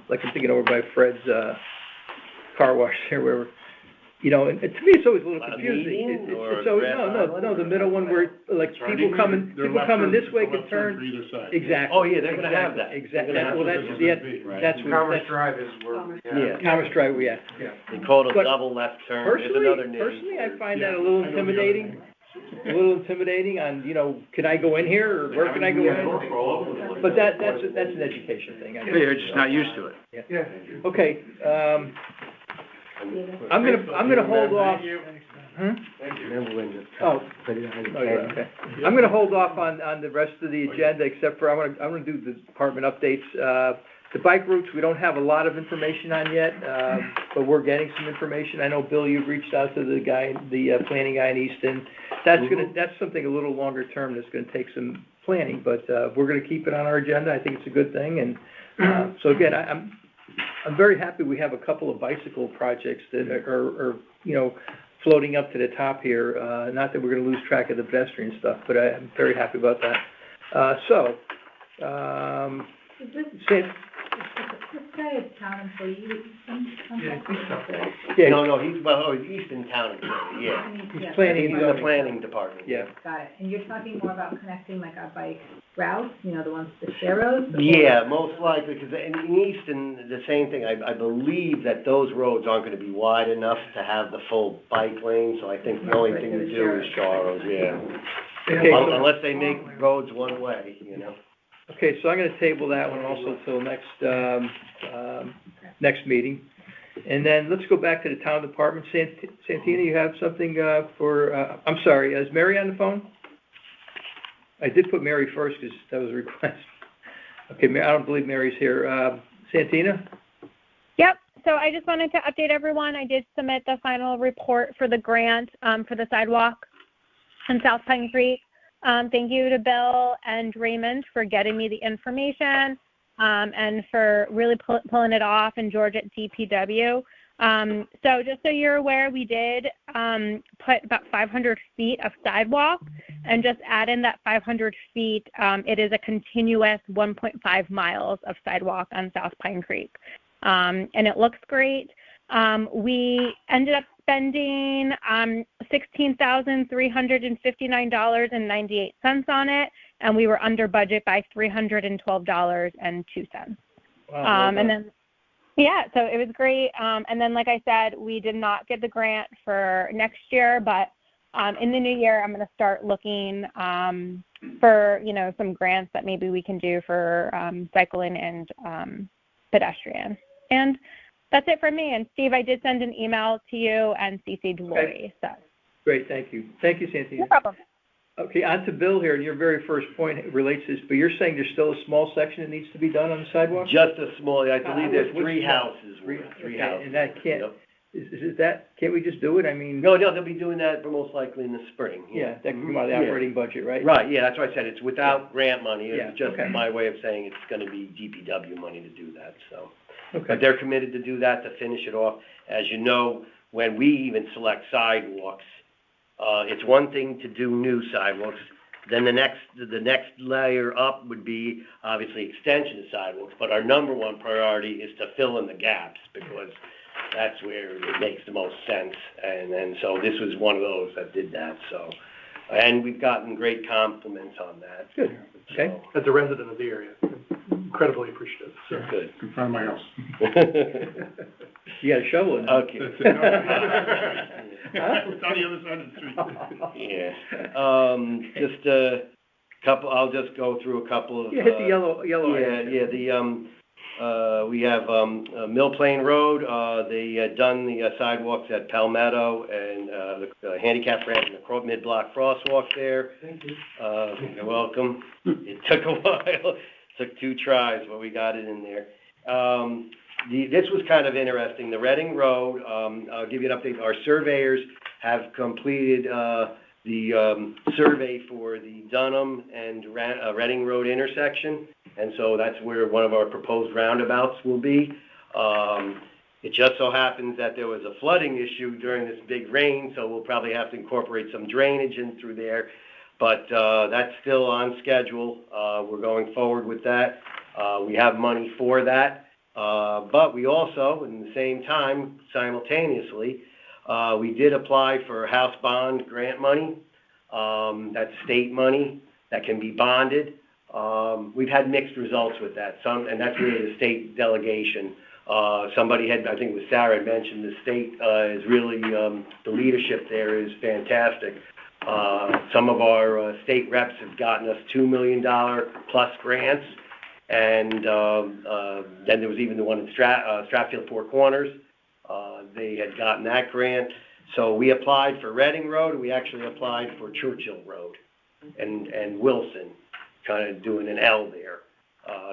like I'm thinking over by Fred's, car wash there, wherever. And to me, it's always a little confusing. It's always, no, the middle one where, like, people coming this way can turn. Exactly. Oh, yeah, they're gonna have that. Exactly. Well, that's what. Commerce Drive is where, Yeah. Commerce Drive, yeah. They call it But a double left turn, there's another name. Personally, I find that a little intimidating. On, can I go in here, or where can I go in? But that's an education thing. You're just not used to it. Yeah. Okay, I'm gonna hold off. Okay. I'm gonna hold off on the rest of the agenda, except for I'm gonna do the department updates. The bike routes, we don't have a lot of information on yet, but we're getting some information. I know, Bill, you've reached out to the planning guy in Easton. That's something a little longer term that's gonna take some planning, but, we're gonna keep it on our agenda. I think it's a good thing, and, so again, I'm very happy we have a couple of bicycle projects that are floating up to the top here. Not that we're gonna lose track of the pedestrian stuff, but I'm very happy about that. This guy is town employee, Yeah. No, he's Easton Town employee, yeah. He's planning, He's in the planning department. Yeah. Got it. And you're talking more about connecting like our bike routes, the ones, the share roads? Yeah, most likely, because in Easton, the same thing, I believe that those roads aren't gonna be wide enough to have the full bike lane, so I think the only thing to do is Charles, yeah. Okay, so- Unless they make roads one way, Okay, so I'm gonna table that one also till next meeting. And then let's go back to the town department. Santina, you have something, I'm sorry, is Mary on the phone? I did put Mary first because that was a request. Okay, I don't believe Mary's here. Santina? Yep. So I just wanted to update everyone. I did submit the final report for the grant for the sidewalk in South Pine Creek. Thank you to Bill and Raymond for getting me the information and for really pulling it off, and George at DPW. So just so you're aware, we did put about 500 feet of sidewalk, and just add in that 500 feet, it is a continuous 1.5 miles of sidewalk on South Pine Creek. And it looks great. We ended up spending $16,359.98 on it, and we were under budget by $312.02. Wow, and then, so it was great. And then, like I said, we did not get the grant for next year, but in the new year, I'm going to start looking for, some grants that maybe we can do for cycling and pedestrian. And that's it for me. And Steve, I did send an email to you and CC'd Lori. So. Great, thank you. Thank you, Santina. No problem. Okay, on to Bill here, and your very first point relates to this, but you're saying there's still a small section that needs to be done on the sidewalk? Just a small, I believe there's three houses. Three houses. And that can't, can't we just do it? I mean. No, they'll be doing that most likely in the spring. Yeah, that can come out of the operating budget, right? Right, yeah, that's why I said it's without grant money. Yeah, It's just my way of saying it's gonna be DPW money to do that, so. Okay. But they're committed to do that, to finish it off. As you know, when we even select sidewalks, it's one thing to do new sidewalks, then the next layer up would be obviously extension of sidewalks, but our number one priority is to fill in the gaps, because that's where it makes the most sense, and so this was one of those that did that, so. And we've gotten great compliments on that. Good, okay. As a resident of the area, incredibly appreciative. So, good. In front of my house. You got a shovel in there. Okay. That's it. It's on the other side of the street. Yeah. Just a couple, I'll just go through a couple of. Yeah, hit the yellow items. We have Mill Plain Road, they done the sidewalks at Palmetto and the handicap ramp and the mid-block crosswalk there. Thank you. You're welcome. It took a while, took 2 tries, but we got it in there. This was kind of interesting. The Reading Road, I'll give you an update. Our surveyors have completed the survey for the Dunham and Reading Road intersection, and so that's where one of our proposed roundabouts will be. It just so happens that there was a flooding issue during this big rain, so we'll probably have to incorporate some drainage in through there, but that's still on schedule. We're going forward with that. We have money for that, but we also, in the same time, simultaneously, we did apply for house bond grant money. That's state money that can be bonded. We've had mixed results with that. And that's really the state delegation. Somebody had, I think it was Sarah, had mentioned the state is really, the leadership there is fantastic. Some of our state reps have gotten us $2 million plus grants. And then there was even the one in Stratfield Four Corners. They had gotten that grant. So we applied for Reading Road, and we actually applied for Churchill Road and Wilson, kind of doing an L there,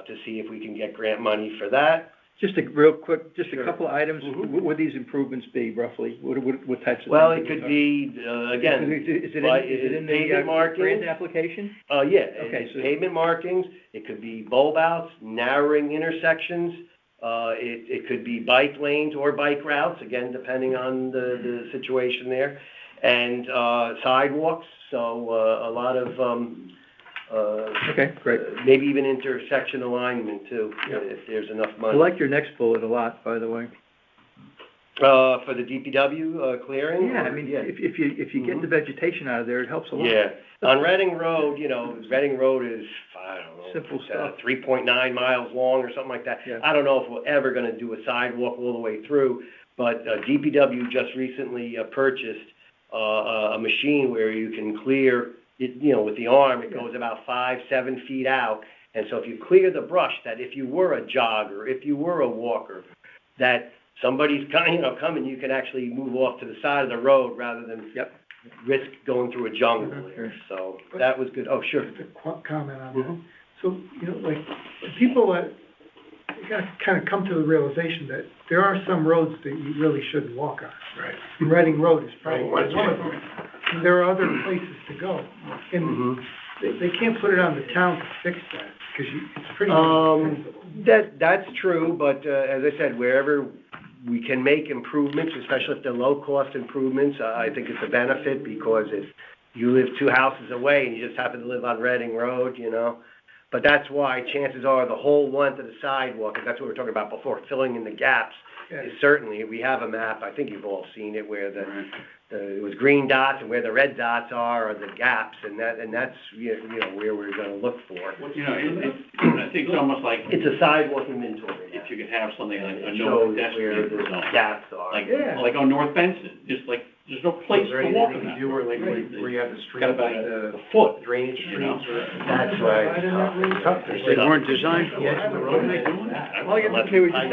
to see if we can get grant money for that. Just a real quick, just Sure. a couple of items. Mm-hmm. What would these improvements be roughly? What types of? Well, things it are we could be, again, Is it in the pavement markings? grant application? Yeah, Okay, so pavement markings, it could be bulb outs, narrowing intersections, it could be bike lanes or bike routes, again, depending on the situation there, and sidewalks, so a lot of, okay, great. maybe even intersection alignment too, Yeah. if there's enough I money. like your next bullet a lot, by the way. For the DPW clearing? Yeah, I mean, if you get the vegetation out of there, it helps a lot. Yeah, on Reading Road, Reading Road is, I don't know. Simple stuff. 3.9 miles long or something like that. Yeah. I don't know if we're ever gonna do a sidewalk all the way through, but DPW just recently purchased a machine where you can clear it, with the arm, it goes about 5-7 feet out. And so if you clear the brush, that if you were a jogger, if you were a walker, that somebody's coming, you can actually move off to the side of the road rather than risk going through a jungle there. So that was good. Oh, sure. Just a comment on that. Mhm. So, like, people that, you gotta kind of come to the realization that there are some roads that you really shouldn't walk on. Right. And Reading Road is probably one of them. And there are other places to go. And they can't put it on the town to fix that, because it's pretty much That's true, but as I said, wherever we can make improvements, especially if they're low-cost improvements, I think it's a benefit, because if you live 2 houses away and you just happen to live on Reading Road, but that's why chances are the whole length of the sidewalk, and that's what we were talking about before, filling in the gaps, is certainly, we have a map, I think you've all seen it, where it was green dots, and where the red dots are the gaps, and that's, where we're gonna look for. Well, I think it's almost like, It's a sidewalk inventory. if you could have something like a It no shows where pedestrian the zone, gaps are. like on North Benson, just like, there's no place to walk in that. Where you have the street, Got about like a foot, Drainage you know? streets, that's right. They weren't designed for What it. are they doing that? Well, I guess, okay, we just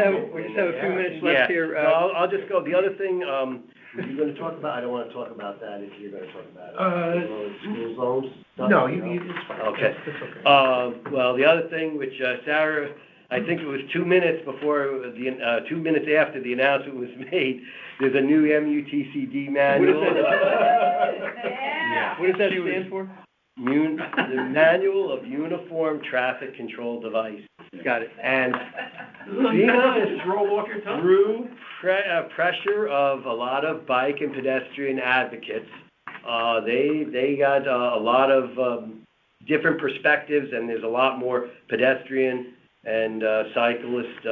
have a few minutes left here. So I'll just go, the other thing, were you gonna talk about, I don't wanna talk about that if you're gonna talk about it. School zones? No, it's fine. Okay. It's okay. Well, the other thing, which Sarah, I think it was 2 minutes before, 2 minutes after the announcement was made, there's a new MUTCD manual. What does that stand for? The Manual of Uniform Traffic Control Device. Got it. And being honest, through pressure of a lot of bike and pedestrian advocates, they got a lot of different perspectives, and there's a lot more pedestrian and cyclist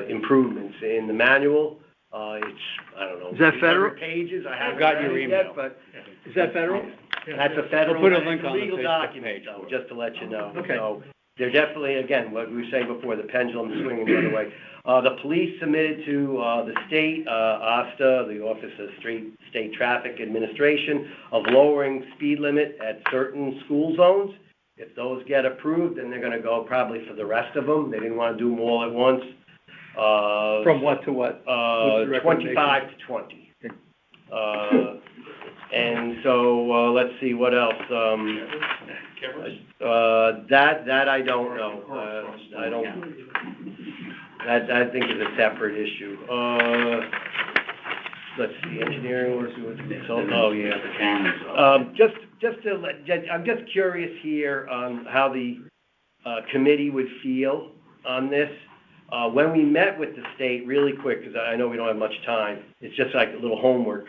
improvements in the manual. It's, I don't know. Is that federal? Pages, I haven't got read your it email. yet, but. Is that federal? That's a federal, We'll put a link on the legal Facebook document, page. though, just to let you know. Okay. So they're definitely, again, what we were saying before, the pendulum swinging the other way. The police submitted to the state, OSTA, the Office of State Traffic Administration, of lowering speed limit at certain school zones. If those get approved, then they're gonna go probably for the rest of them. They didn't wanna do them all at once. From what to what? What's the recommendation? 25 to 20. And so, let's see, what else? That I don't know. I think is a separate issue. let's see, engineering work, oh, yeah. The cameras up. I'm just curious here on how the committee would feel on this. When we met with the state, really quick, because I know we don't have much time, it's just like a little homework.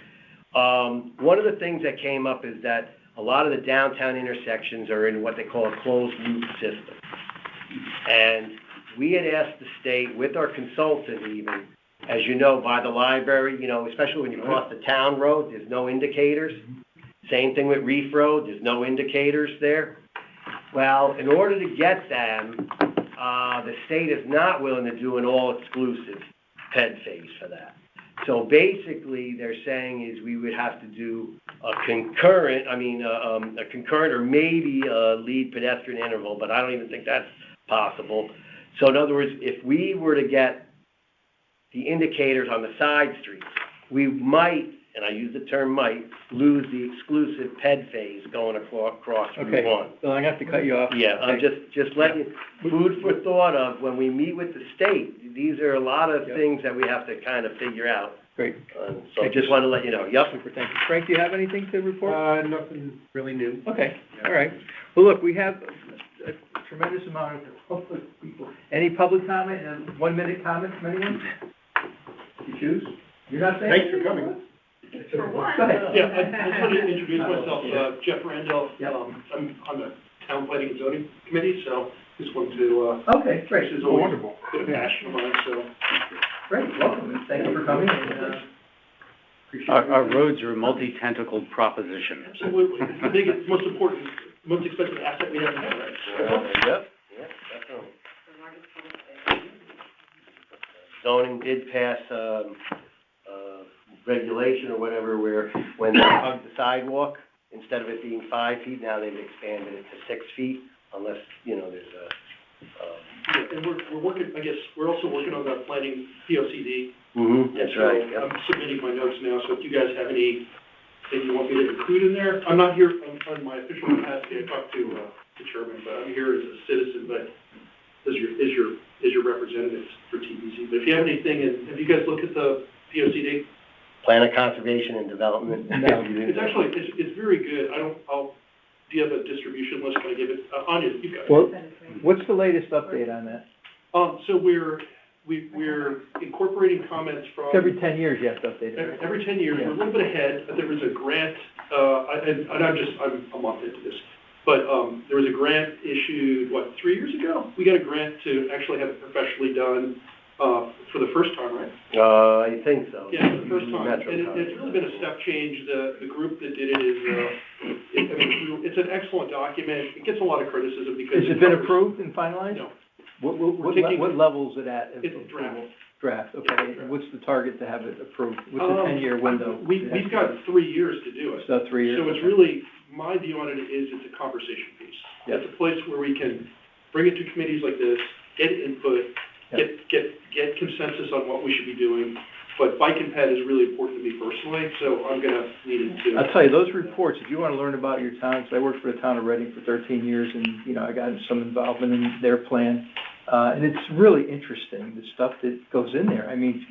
One of the things that came up is that a lot of the downtown intersections are in what they call a closed loop system. And we had asked the state, with our consultant even, as you know, by the library, you know, especially when you cross the town road, there's no indicators. Same thing with Reef Road, there's no indicators there. Well, in order to get them, the state is not willing to do an all-exclusive PED phase for that. So basically, they're saying is we would have to do a concurrent or maybe a lead pedestrian interval, but I don't even think that's possible. So in other words, if we were to get the indicators on the side streets, we might, and I use the term might, lose the exclusive PED phase going across Route 1. Well, I'm gonna have to cut you off. Yeah, I'm just letting you, food for thought of when we meet with the state, these are a lot of things that we have to kind of figure out. Great. So I just want to let you know. Yep. Super, thank you. Frank, do you have anything to report? Nothing really new. Okay, all right. Well, look, we have a tremendous amount of public people. Any public comment, and a 1-minute comment from anyone? You choose? You're not saying? Thanks for coming. For one. Go ahead. Yeah, I just wanted to introduce myself, Jeff Randall. Yep. I'm on the Town Planning and Zoning Committee, so just wanted to, Okay, great. this is always Wonderful. a bit of passion of mine, so. Great, welcome, and thank you for coming, and, appreciate it. Our roads are a multi-tentacled proposition. Absolutely. I think it's most important, most expensive asset we have in town, right? Yep, definitely. Zoning did pass, regulation or whatever, where when they hug the sidewalk, instead of it being 5 feet, now they've expanded it to 6 feet, unless, you know, there's a, Yeah, and we're working, I guess, we're also working on the planning POCD. that's right, So yep. I'm submitting my notes now, so if you guys have anything you want me to include in there, I'm not here on my official capacity, I talked to the chairman, but I'm here as a citizen, but as your representative for TBZ. But if you have anything, and have you guys looked at the POCD? Plan of Conservation and Development. No. It's actually, it's very good. Do you have a distribution list? Can I give it? Anya, you got it. Well, what's the latest update on that? So we're incorporating comments from. It's every 10 years you have to update it. Every 10 years, we're a little bit ahead, but there was a grant, and I'm a month into this, but there was a grant issued, 3 years ago? We got a grant to actually have it professionally done for the first time, right? I think so. Yeah, for the first time. Metro And it's really been a step change. The group that did it is, it's an excellent document. It gets a lot of criticism because. Has it been approved and finalized? No. What level is it at? It's draft. Draft, okay. What's the target to have it approved? What's the 10-year window? We've got 3 years to do it. So 3 years? So it's really, my view on it is it's a conversation piece. Yep. It's a place where we can bring it to committees like this, get input, get consensus on what we should be doing. But bike and ped is really important to me personally, so I'm gonna need it to. I'll tell you, those reports, if you want to learn about your town, so I worked for the town of Reading for 13 years, and, you know, I got some involvement in their plan. And it's really interesting, the stuff that goes in there. I mean,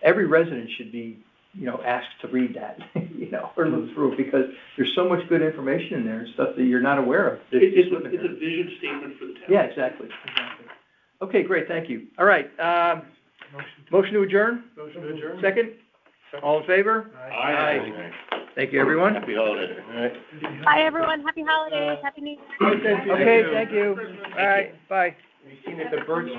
every resident should be, you know, asked to read that, you know, or look through it, because there's so much good information in there, stuff that you're not aware of. It's a vision statement for the town. Yeah, exactly. Okay, great, thank you. All right, motion to adjourn? Motion to adjourn? Second? All in favor? Aye. Thank you, everyone. Happy holiday. All right. Bye, everyone. Happy holidays. Happy New Year. Okay, thank you. All right, bye. Have you seen that the birds